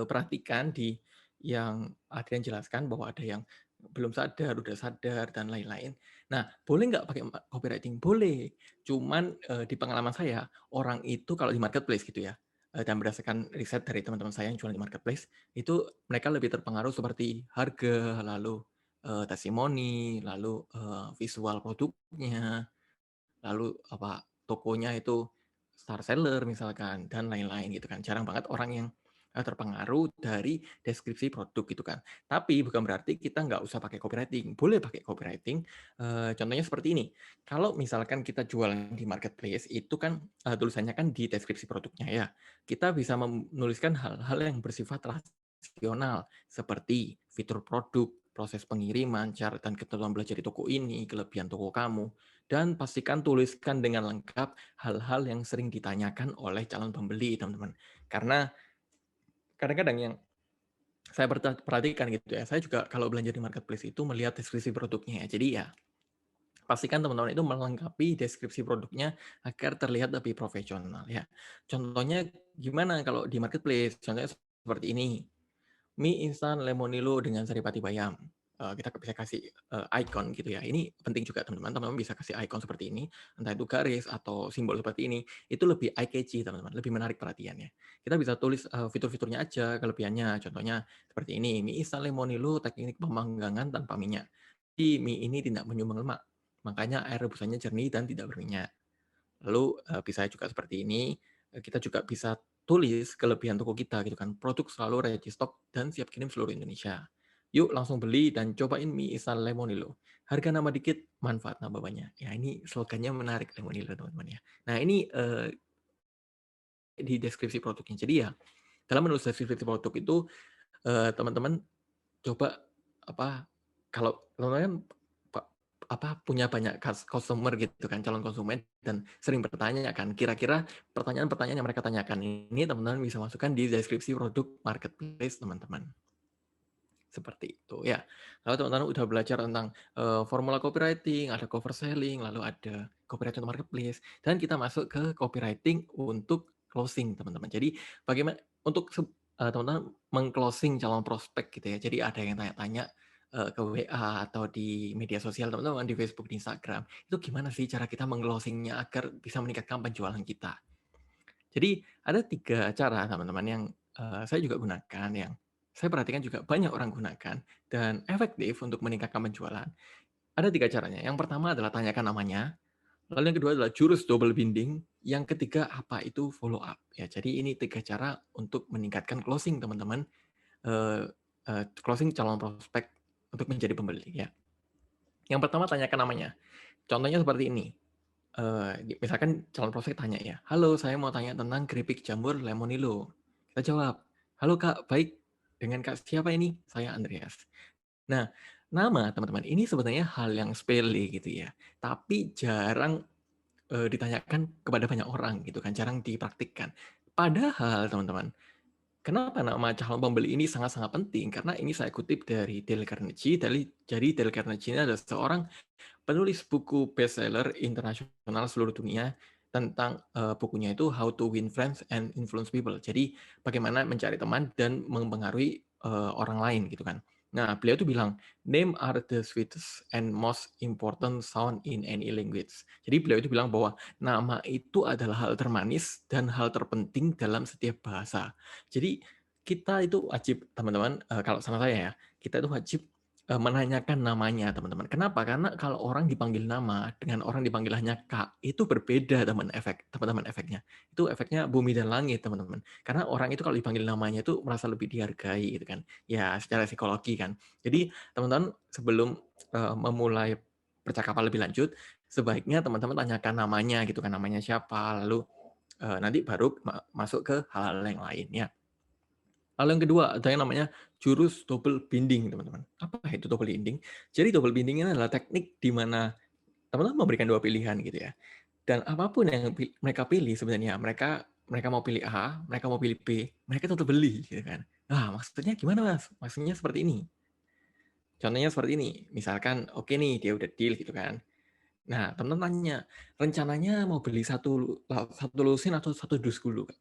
perhatikan di yang Adrian jelaskan bahwa ada yang belum sadar, udah sadar, dan lain-lain. Nah, boleh nggak pakai copywriting? Boleh. Cuman di pengalaman saya, orang itu kalau di marketplace gitu ya, dan berdasarkan riset dari teman-teman saya yang jualan di marketplace, itu mereka lebih terpengaruh seperti harga, lalu testimoni, lalu visual produknya, lalu tokonya itu star seller misalkan, dan lain-lain gitu kan. Jarang banget orang yang terpengaruh dari deskripsi produk gitu kan. Tapi bukan berarti kita nggak usah pakai copywriting. Boleh pakai copywriting. Contohnya seperti ini. Kalau misalkan kita jualan di marketplace, itu kan tulisannya kan di deskripsi produknya ya. Kita bisa menuliskan hal-hal yang bersifat rasional seperti fitur produk, proses pengiriman, cara dan ketentuan belajar di toko ini, kelebihan toko kamu, dan pastikan tuliskan dengan lengkap hal-hal yang sering ditanyakan oleh calon pembeli, teman-teman. Karena kadang-kadang yang saya perhatikan gitu ya, saya juga kalau belanja di marketplace itu melihat deskripsi produknya ya. Jadi ya, pastikan teman-teman itu melengkapi deskripsi produknya agar terlihat lebih profesional ya. Contohnya gimana kalau di marketplace? Contohnya seperti ini. Mie instan lemonilo dengan saripati bayam. Kita bisa kasih icon gitu ya. Ini penting juga teman-teman. Teman-teman bisa kasih icon seperti ini, entah itu garis atau simbol seperti ini. Itu lebih eye-catchy teman-teman, lebih menarik perhatiannya. Kita bisa tulis fitur-fiturnya aja, kelebihannya. Contohnya seperti ini, mie instan lemonilo teknik pemanggangan tanpa minyak. Jadi mie ini tidak menyumbang lemak, makanya air rebusannya jernih dan tidak berminyak. Lalu bisa juga seperti ini, kita juga bisa tulis kelebihan toko kita gitu kan, produk selalu ready stock dan siap kirim seluruh Indonesia. Yuk langsung beli dan cobain mie instan Lemonilo. Harga nambah dikit, manfaat nambah banyak. Ya ini slogannya menarik Lemonilo teman-teman ya. Nah ini di deskripsi produknya. Jadi ya dalam menulis deskripsi produk itu teman-teman coba kalau teman-teman punya banyak customer gitu kan, calon konsumen, dan sering bertanya kan, kira-kira pertanyaan-pertanyaan yang mereka tanyakan ini teman-teman bisa masukkan di deskripsi produk marketplace teman-teman. Seperti itu ya. Lalu teman-teman udah belajar tentang formula copywriting, ada cover selling, lalu ada copywriting untuk marketplace, dan kita masuk ke copywriting untuk closing teman-teman. Jadi bagaimana untuk teman-teman meng-closing calon prospek gitu ya. Jadi ada yang tanya-tanya ke WA atau di media sosial teman-teman, di Facebook, di Instagram, itu gimana sih cara kita meng-closingnya agar bisa meningkatkan penjualan kita. Jadi ada 3 cara teman-teman yang saya juga gunakan, yang saya perhatikan juga banyak orang gunakan dan efektif untuk meningkatkan penjualan. Ada 3 caranya. Yang pertama adalah tanyakan namanya, lalu yang kedua adalah jurus double binding, yang ketiga apa itu follow up. Ya, jadi ini 3 cara untuk meningkatkan closing teman-teman, closing calon prospek untuk menjadi pembeli ya. Yang pertama tanyakan namanya. Contohnya seperti ini. Misalkan calon prospek tanya ya, halo saya mau tanya tentang keripik jamur lemonilo. Kita jawab, halo Kak, baik, dengan Kak siapa ini? Saya Andreas. Nah, nama teman-teman ini sebenarnya hal yang sepele gitu ya, tapi jarang ditanyakan kepada banyak orang gitu kan, jarang dipraktikkan. Padahal teman-teman, kenapa nama calon pembeli ini sangat-sangat penting? Karena ini saya kutip dari Dale Carnegie. Jadi Dale Carnegie ini adalah seorang penulis buku bestseller internasional seluruh dunia tentang bukunya itu How to Win Friends and Influence People. Jadi bagaimana mencari teman dan mempengaruhi orang lain gitu kan. Nah, beliau tuh bilang, name are the sweetest and most important sound in any language. Jadi beliau itu bilang bahwa nama itu adalah hal termanis dan hal terpenting dalam setiap bahasa. Jadi kita itu wajib, teman-teman, kalau sama saya ya, kita itu wajib menanyakan namanya teman-teman. Kenapa? Karena kalau orang dipanggil nama dengan orang dipanggil hanya Kak, itu berbeda teman-teman efeknya. Itu efeknya bumi dan langit teman-teman. Karena orang itu kalau dipanggil namanya itu merasa lebih dihargai gitu kan. Ya secara psikologi kan. Jadi teman-teman sebelum memulai percakapan lebih lanjut, sebaiknya teman-teman tanyakan namanya gitu kan, namanya siapa, lalu nanti baru masuk ke hal-hal yang lain ya. Lalu yang kedua, ada yang namanya jurus double binding, teman-teman. Apa itu double binding? Jadi double binding ini adalah teknik di mana teman-teman memberikan 2 pilihan gitu ya. Dan apapun yang mereka pilih sebenarnya, mereka mau pilih A, mereka mau pilih B, mereka tetap beli gitu kan. Nah, maksudnya gimana, Mas? Maksudnya seperti ini. Contohnya seperti ini. Misalkan oke nih, dia udah deal gitu kan. Nah, teman-teman tanya, rencananya mau beli satu lusin atau 1 dus dulu, Kak?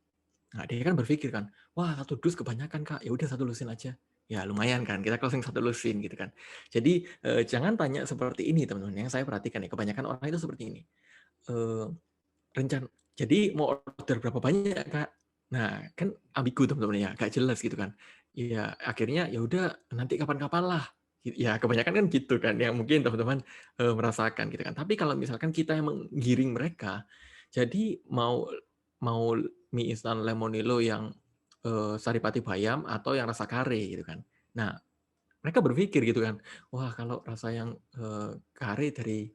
Nah, dia kan berpikir kan, wah 1 dus kebanyakan Kak, ya udah 1 lusin aja. Ya lumayan kan, kita closing 1 lusin gitu kan. Jadi jangan tanya seperti ini teman-teman, yang saya perhatikan ya, kebanyakan orang itu seperti ini. Jadi mau order berapa banyak Kak? Nah, kan ambigu teman-teman ya, gak jelas gitu kan. Ya akhirnya ya udah nanti kapan-kapan lah Ya kebanyakan kan gitu kan, yang mungkin teman-teman merasakan gitu kan. Tapi kalau misalkan kita yang menggiring mereka, jadi mau mau mie instan Lemonilo yang saripati bayam atau yang rasa kare gitu kan. Nah, mereka berpikir gitu kan, wah kalau rasa yang kare dari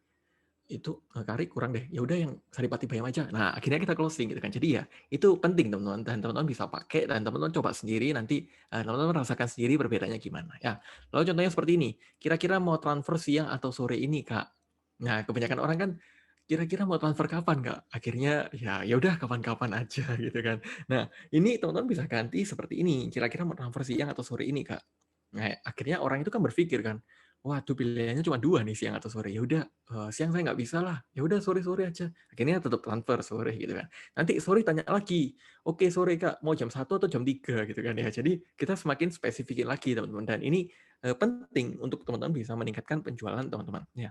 itu kari kurang deh, ya udah yang saripati bayam aja. Nah, akhirnya kita closing gitu kan. Jadi ya itu penting teman-teman, dan teman-teman bisa pakai dan teman-teman coba sendiri, nanti teman-teman rasakan sendiri perbedaannya gimana ya. Lalu contohnya seperti ini, kira-kira mau transfer siang atau sore ini, Kak? Nah, kebanyakan orang kan kira-kira mau transfer kapan, Kak? Akhirnya ya udah kapan-kapan aja gitu kan. Nah, ini teman-teman bisa ganti seperti ini, kira-kira mau transfer siang atau sore ini, Kak? Nah, akhirnya orang itu kan berpikir kan, waduh pilihannya cuma 2 nih, siang atau sore. Ya udah siang saya nggak bisa lah. Ya udah sore-sore aja. Akhirnya tetap transfer sore gitu kan. Nanti sore tanya lagi, oke sore Kak, mau jam 1 atau jam 3 gitu kan ya. Jadi kita semakin spesifikin lagi teman-teman. Dan ini penting untuk teman-teman bisa meningkatkan penjualan teman-teman. Ya.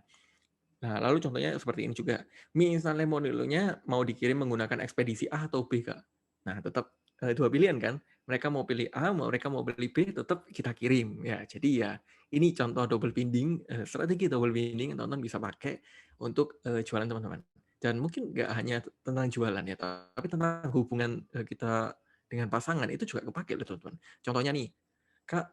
Nah, lalu contohnya seperti ini juga. Mie instan Lemonilo-nya mau dikirim menggunakan ekspedisi A atau B, Kak. Nah, tetap 2 pilihan kan. Mereka mau pilih A, mereka mau pilih B, tetap kita kirim. Ya, jadi ya ini contoh double binding, strategi double binding yang teman-teman bisa pakai untuk jualan teman-teman. Dan mungkin nggak hanya tentang jualan ya, tapi tentang hubungan kita dengan pasangan itu juga kepake loh teman-teman. Contohnya nih, Kak,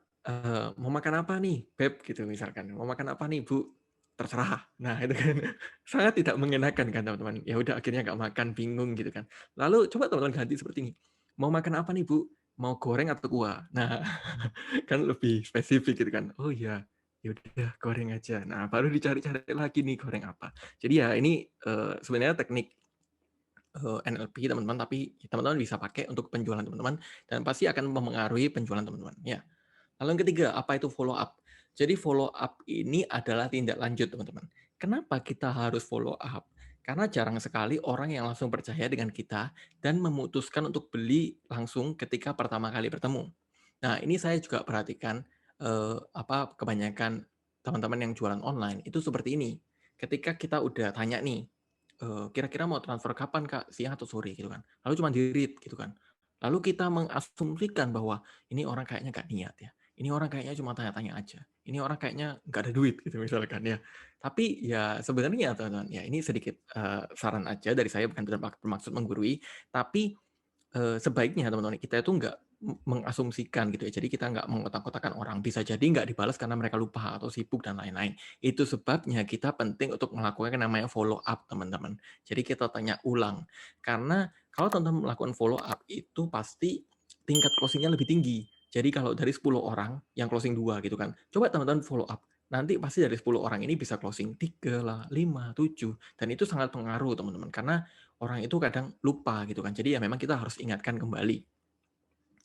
mau makan apa nih, Beb? Gitu misalkan. Mau makan apa nih, Bu? Terserah. Nah, itu kan sangat tidak mengenakan kan teman-teman. Ya udah akhirnya nggak makan, bingung gitu kan. Lalu coba teman-teman ganti seperti ini. Mau makan apa nih, Bu? Mau goreng atau kuah? Nah, kan lebih spesifik gitu kan. Oh iya, ya udah goreng aja. Nah, baru dicari-cari lagi nih goreng apa. Jadi ya ini sebenarnya teknik NLP teman-teman, tapi teman-teman bisa pakai untuk penjualan teman-teman dan pasti akan mempengaruhi penjualan teman-teman. Ya. Lalu yang ketiga, apa itu follow up? Jadi follow up ini adalah tindak lanjut, teman-teman. Kenapa kita harus follow up? Karena jarang sekali orang yang langsung percaya dengan kita dan memutuskan untuk beli langsung ketika pertama kali bertemu. Nah, ini saya juga perhatikan kebanyakan teman-teman yang jualan online itu seperti ini. Ketika kita udah tanya nih, kira-kira mau transfer kapan, Kak? Siang atau sore gitu kan. Lalu cuma di-read gitu kan. Lalu kita mengasumsikan bahwa ini orang kayaknya nggak niat ya. Ini orang kayaknya cuma tanya-tanya aja. Ini orang kayaknya nggak ada duit gitu misalkan ya. Tapi ya sebenarnya teman-teman, ya ini sedikit saran aja dari saya, bukan bermaksud menggurui, tapi sebaiknya teman-teman kita itu nggak mengasumsikan gitu ya. Jadi kita nggak mengotak-kotakan orang. Bisa jadi nggak dibalas karena mereka lupa atau sibuk dan lain-lain. Itu sebabnya kita penting untuk melakukan yang namanya follow up, teman-teman. Jadi kita tanya ulang. Karena kalau teman-teman melakukan follow up itu pasti tingkat closing-nya lebih tinggi. Jadi kalau dari 10 orang yang closing 2 gitu kan. Coba teman-teman follow up. Nanti pasti dari 10 orang ini bisa closing 3 lah, 5, 7. Dan itu sangat pengaruh teman-teman. Karena orang itu kadang lupa gitu kan. Jadi ya memang kita harus ingatkan kembali.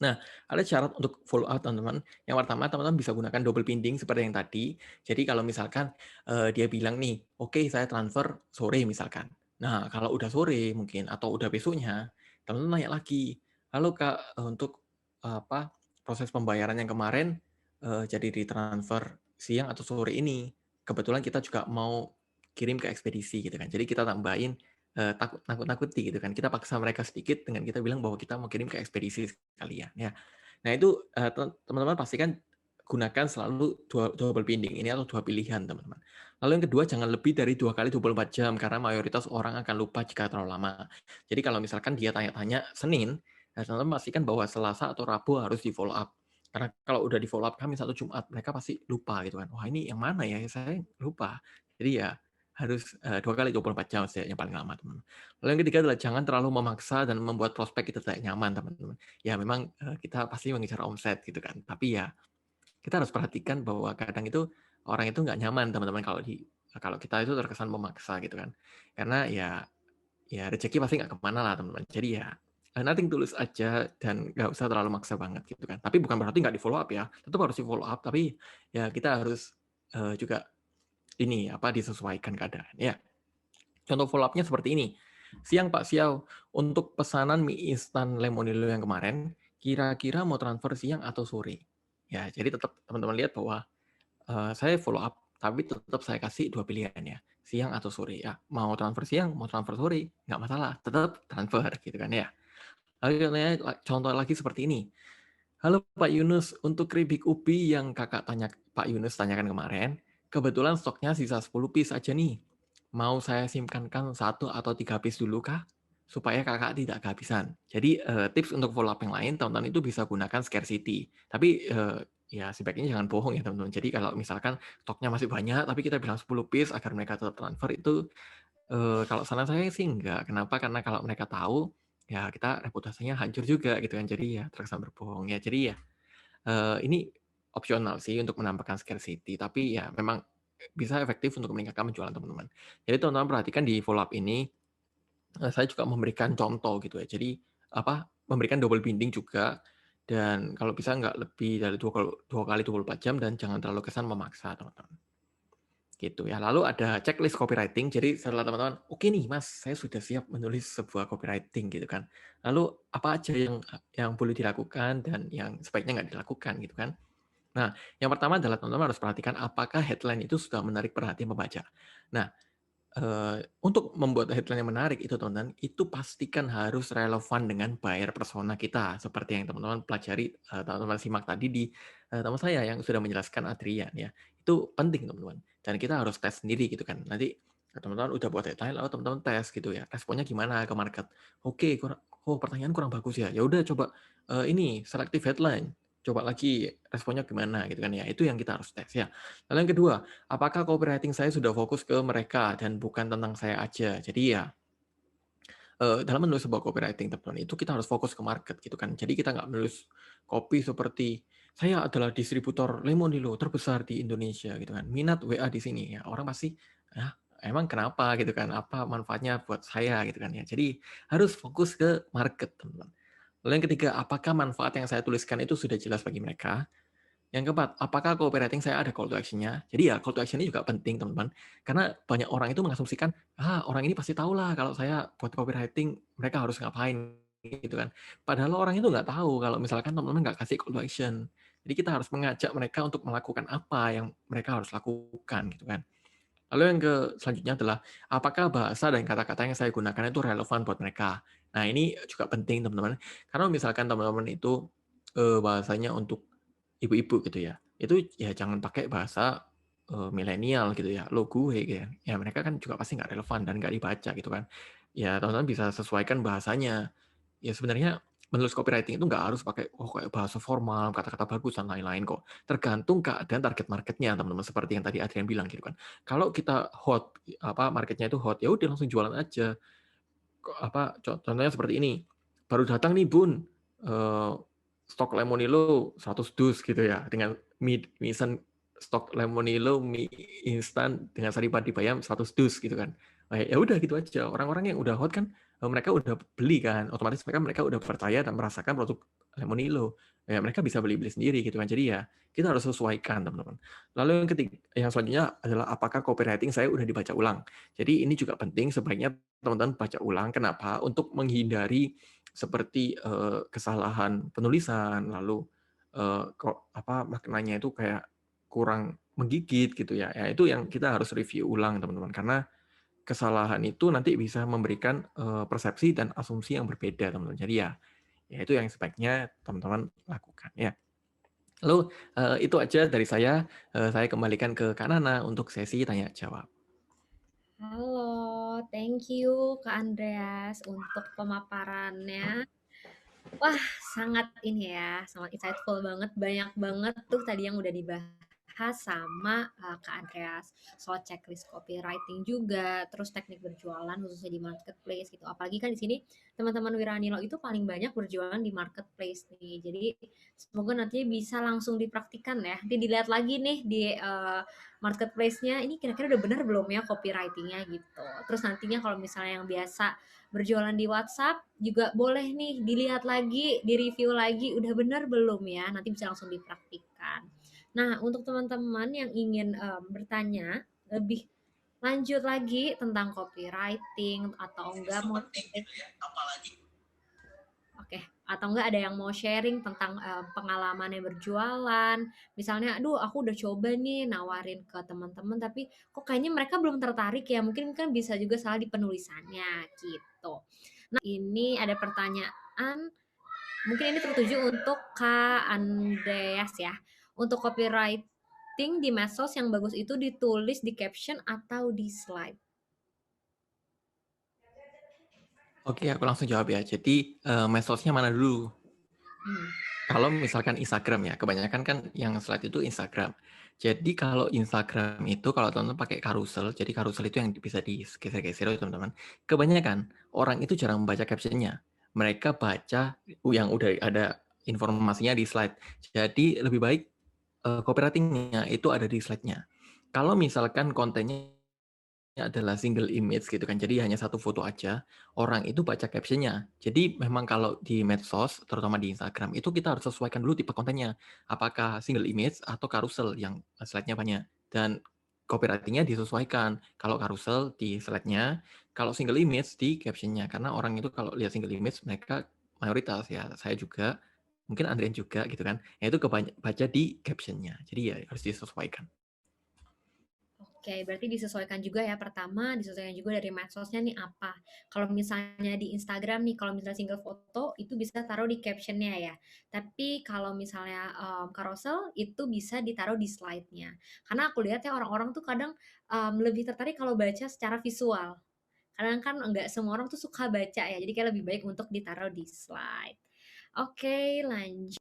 Nah, ada syarat untuk follow up teman-teman. Yang pertama, teman-teman bisa gunakan double binding seperti yang tadi. Jadi kalau misalkan dia bilang nih, oke saya transfer sore misalkan. Nah, kalau udah sore mungkin atau udah besoknya, teman-teman nanya lagi, halo Kak, untuk proses pembayaran yang kemarin jadi ditransfer siang atau sore ini. Kebetulan kita juga mau kirim ke ekspedisi gitu kan. Jadi kita tambahin nakut-nakuti gitu kan. Kita paksa mereka sedikit dengan kita bilang bahwa kita mau kirim ke ekspedisi sekalian ya. Nah itu teman-teman pastikan gunakan selalu double binding ini atau 2 pilihan teman-teman. Lalu yang kedua, jangan lebih dari 2 kali 24 jam karena mayoritas orang akan lupa jika terlalu lama. Jadi kalau misalkan dia tanya-tanya Senin, teman-teman pastikan bahwa Selasa atau Rabu harus di follow up. Karena kalau udah di follow up Kamis atau Jumat, mereka pasti lupa gitu kan. Wah ini yang mana ya? Saya lupa. Jadi ya harus 2 kali 24 jam yang paling lama teman-teman. Lalu yang ketiga adalah jangan terlalu memaksa dan membuat prospek kita tidak nyaman teman-teman. Ya memang kita pasti mengejar omset gitu kan. Tapi ya kita harus perhatikan bahwa kadang itu orang itu nggak nyaman teman-teman kalau kita itu terkesan memaksa gitu kan. Karena ya rezeki pasti nggak kemana lah teman-teman. Jadi ya nothing tulus aja dan nggak usah terlalu maksa banget gitu kan. Tapi bukan berarti nggak di follow up ya. Tetap harus di follow up. Tapi ya kita harus juga disesuaikan keadaan ya. Contoh follow up-nya seperti ini. Siang Pak Siau, untuk pesanan mie instan Lemonilo yang kemarin, kira-kira mau transfer siang atau sore? Ya, jadi tetap teman-teman lihat bahwa saya follow up, tapi tetap saya kasih 2 pilihan ya, siang atau sore ya. Mau transfer siang, mau transfer sore, nggak masalah, tetap transfer gitu kan ya. Lalu contoh lagi seperti ini. Halo Pak Yunus, untuk keripik ubi yang Pak Yunus tanyakan kemarin, kebetulan stoknya sisa 10 piece aja nih. Mau saya simpankan 1 atau 3 piece dulu kah? Supaya kakak tidak kehabisan. Jadi tips untuk follow up yang lain, teman-teman itu bisa gunakan scarcity. Tapi ya sebaiknya jangan bohong ya teman-teman. Jadi kalau misalkan stoknya masih banyak, tapi kita bilang 10 piece agar mereka tetap transfer itu, kalau saran saya sih enggak. Kenapa? Karena kalau mereka tahu, ya kita reputasinya hancur juga gitu kan. Jadi ya terkesan berbohong ya. Jadi ya ini opsional sih untuk menambahkan scarcity, tapi ya memang bisa efektif untuk meningkatkan penjualan teman-teman. Jadi teman-teman perhatikan di follow up ini, saya juga memberikan contoh gitu ya. Jadi memberikan double binding juga, dan kalau bisa nggak lebih dari 2 kali 24 jam dan jangan terlalu kesan memaksa teman-teman. Gitu ya. Lalu ada checklist copywriting. Jadi setelah teman-teman, oke nih Mas, saya sudah siap menulis sebuah copywriting gitu kan. Lalu apa aja yang boleh dilakukan dan yang sebaiknya nggak dilakukan gitu kan. Nah, yang pertama adalah teman-teman harus perhatikan apakah headline itu sudah menarik perhatian pembaca. Nah, untuk membuat headline yang menarik itu teman-teman, itu pastikan harus relevan dengan buyer persona kita. Seperti yang teman-teman pelajari, teman-teman simak tadi di teman saya yang sudah menjelaskan Adrian ya. Itu penting teman-teman. Dan kita harus tes sendiri gitu kan. Nanti teman-teman udah buat headline, lalu teman-teman tes gitu ya. Responnya gimana ke market? Oke, pertanyaan kurang bagus ya. Ya udah coba ini selective headline. Coba lagi responnya gimana gitu kan ya. Itu yang kita harus tes ya. Lalu yang kedua, apakah copywriting saya sudah fokus ke mereka dan bukan tentang saya aja. Jadi ya dalam menulis sebuah copywriting teman-teman itu kita harus fokus ke market gitu kan. Jadi kita nggak menulis copy seperti saya adalah distributor Lemonilo terbesar di Indonesia gitu kan. Minat WA di sini ya. Orang pasti ah emang kenapa gitu kan? Apa manfaatnya buat saya gitu kan ya. Jadi harus fokus ke market teman-teman. Lalu yang ketiga, apakah manfaat yang saya tuliskan itu sudah jelas bagi mereka? Yang keempat, apakah copywriting saya ada call to action-nya? Jadi ya call to action ini juga penting teman-teman. Karena banyak orang itu mengasumsikan, orang ini pasti tahu lah kalau saya buat copywriting mereka harus ngapain gitu kan. Padahal orang itu nggak tahu kalau misalkan teman-teman nggak kasih call to action. Jadi kita harus mengajak mereka untuk melakukan apa yang mereka harus lakukan gitu kan. Lalu yang selanjutnya adalah apakah bahasa dan kata-kata yang saya gunakan itu relevan buat mereka. Nah ini juga penting teman-teman. Karena misalkan teman-teman itu bahasanya untuk ibu-ibu gitu ya, itu ya jangan pakai bahasa milenial gitu ya, lo gue gitu ya. Ya mereka kan juga pasti nggak relevan dan nggak dibaca gitu kan. Ya teman-teman bisa sesuaikan bahasanya. Ya sebenarnya menulis copywriting itu nggak harus pakai kayak bahasa formal, kata-kata bagus dan lain-lain kok. Tergantung keadaan target marketnya teman-teman, seperti yang tadi Adrian bilang gitu kan. Kalau kita hot, marketnya itu hot, ya udah langsung jualan aja. Contohnya seperti ini. Baru datang nih Bun, stok Lemonilo 100 dus gitu ya, dengan mie instan, stok Lemonilo mie instan dengan Saripati Bayam 100 dus gitu kan. Ya udah gitu aja. Orang-orang yang udah hot kan mereka udah beli kan, otomatis mereka udah percaya dan merasakan produk Lemonilo. Ya mereka bisa beli-beli sendiri gitu kan. Jadi ya kita harus sesuaikan teman-teman. Lalu yang selanjutnya adalah apakah copywriting saya udah dibaca ulang. Jadi ini juga penting, sebaiknya teman-teman baca ulang. Kenapa? Untuk menghindari seperti kesalahan penulisan, lalu maknanya itu kayak kurang menggigit gitu ya. Ya itu yang kita harus review ulang teman-teman, karena kesalahan itu nanti bisa memberikan persepsi dan asumsi yang berbeda teman-teman. Jadi ya itu yang sebaiknya teman-teman lakukan ya. Lalu itu aja dari saya. Saya kembalikan ke Kak Nana untuk sesi tanya jawab. Halo, thank you Kak Andreas untuk pemaparannya. Wah, sangat ini ya, sangat insightful banget. Banyak banget tuh tadi yang udah dibahas sama Kak Andreas. Soal checklist copywriting juga, terus teknik berjualan khususnya di marketplace gitu. Apalagi kan di sini teman-teman Wiranilo itu paling banyak berjualan di marketplace nih. Jadi semoga nanti bisa langsung dipraktikan ya. Nanti dilihat lagi nih di marketplace-nya, ini kira-kira udah benar belum ya copywriting-nya gitu. Terus nantinya kalau misalnya yang biasa berjualan di WhatsApp juga boleh nih dilihat lagi, direview lagi udah benar belum ya, nanti bisa langsung dipraktikkan. Nah, untuk teman-teman yang ingin bertanya lebih lanjut lagi tentang copywriting atau enggak mau atau enggak ada yang mau sharing tentang pengalamannya berjualan. Misalnya, aduh aku udah coba nih nawarin ke teman-teman tapi kok kayaknya mereka belum tertarik ya. Mungkin kan bisa juga salah di penulisannya gitu. Nah, ini ada pertanyaan Mungkin ini tertuju untuk Kak Andreas ya. Untuk copywriting di medsos yang bagus itu ditulis di caption atau di slide? Oke, aku langsung jawab ya. Jadi medsosnya mana dulu? Kalau misalkan Instagram ya, kebanyakan kan yang slide itu Instagram. Jadi kalau Instagram itu kalau teman-teman pakai carousel, jadi carousel itu yang bisa digeser-geser ya teman-teman. Kebanyakan orang itu jarang membaca captionnya. Mereka baca yang udah ada informasinya di slide. Jadi lebih baik copywriting-nya itu ada di slide-nya. Kalau misalkan kontennya adalah single image gitu kan, jadi hanya satu foto aja, orang itu baca captionnya. Jadi memang kalau di medsos, terutama di Instagram, itu kita harus sesuaikan dulu tipe kontennya. Apakah single image atau carousel yang slide-nya banyak. Dan copywriting-nya disesuaikan. Kalau carousel di slide-nya, kalau single image di captionnya. Karena orang itu kalau lihat single image, mereka mayoritas ya, saya juga, mungkin Andrian juga gitu kan, ya itu baca di captionnya. Jadi ya harus disesuaikan. Oke, berarti disesuaikan juga ya. Pertama, disesuaikan juga dari medsosnya nih apa. Kalau misalnya di Instagram nih, kalau misalnya single foto itu bisa taruh di captionnya ya. Tapi kalau misalnya carousel itu bisa ditaruh di slide-nya. Karena aku lihat ya orang-orang tuh kadang lebih tertarik kalau baca secara visual. Kadang kan nggak semua orang tuh suka baca ya. Jadi kayak lebih baik untuk ditaruh di slide. Oke, lanjut.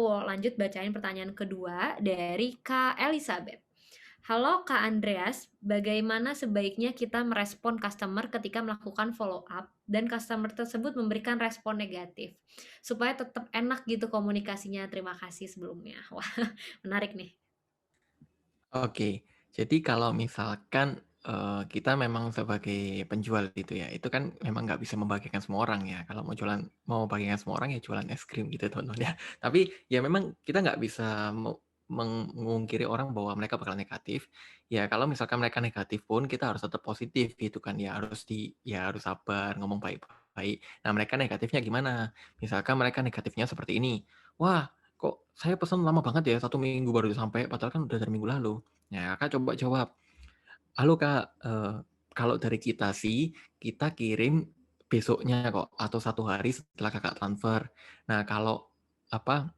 Lanjut bacain pertanyaan kedua dari Kak Elizabeth. Halo Kak Andreas, bagaimana sebaiknya kita merespon customer ketika melakukan follow up dan customer tersebut memberikan respon negatif supaya tetap enak gitu komunikasinya. Terima kasih sebelumnya. Wah, menarik nih. Oke, jadi kalau misalkan kita memang sebagai penjual gitu ya, itu kan memang nggak bisa membagikan semua orang ya. Kalau mau bagikan semua orang ya jualan es krim gitu teman-teman ya. Tapi ya memang kita nggak bisa mengungkiri orang bahwa mereka bakal negatif. Ya kalau misalkan mereka negatif pun kita harus tetap positif gitu kan ya. Harus sabar, ngomong baik-baik. Nah mereka negatifnya gimana? Misalkan mereka negatifnya seperti ini. Wah, kok saya pesan lama banget ya, 1 minggu baru sampai, padahal kan udah dari minggu lalu. Ya, Kakak coba jawab, "Halo Kak, kalau dari kita sih, kita kirim besoknya kok, atau 1 hari setelah Kakak transfer. Nah, kalau apa,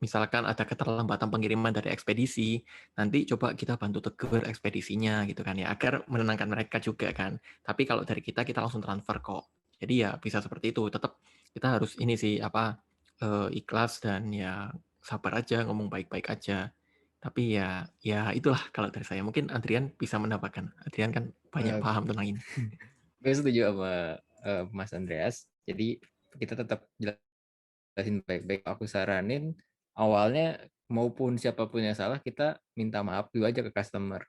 misalkan ada keterlambatan pengiriman dari ekspedisi, nanti coba kita bantu tegur ekspedisinya," gitu kan ya, agar menenangkan mereka juga kan. Tapi kalau dari kita langsung transfer kok. Jadi ya bisa seperti itu, tetap kita harus ini sih, ikhlas dan ya sabar aja, ngomong baik-baik aja. Tapi ya itulah kalau dari saya. Mungkin Adrian bisa menambahkan. Adrian kan banyak Eh, paham tentang ini. Gue setuju sama Mas Andreas. Jadi kita tetap jelasin baik-baik. Aku saranin awalnya maupun siapapun yang salah kita minta maaf dulu aja ke customer.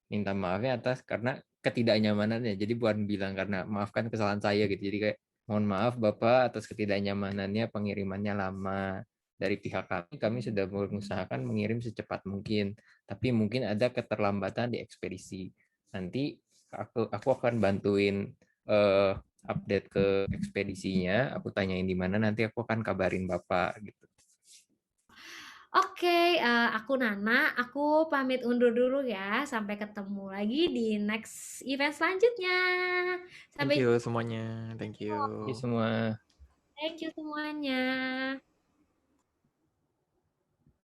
Minta maafnya atas karena ketidaknyamanannya. Jadi bukan bilang karena maafkan kesalahan saya gitu. Jadi kayak mohon maaf Bapak atas ketidaknyamanannya pengirimannya lama. Dari pihak kami sudah mengusahakan mengirim secepat mungkin. Tapi mungkin ada keterlambatan di ekspedisi. Nanti aku akan bantuin update ke ekspedisinya. Aku tanyain di mana nanti aku akan kabarin Bapak gitu. Oke, aku Nana, aku pamit undur dulu ya. Sampai ketemu lagi di next event selanjutnya. Thank Sampai you semuanya. Thank you. Oke semua. thank you semuanya.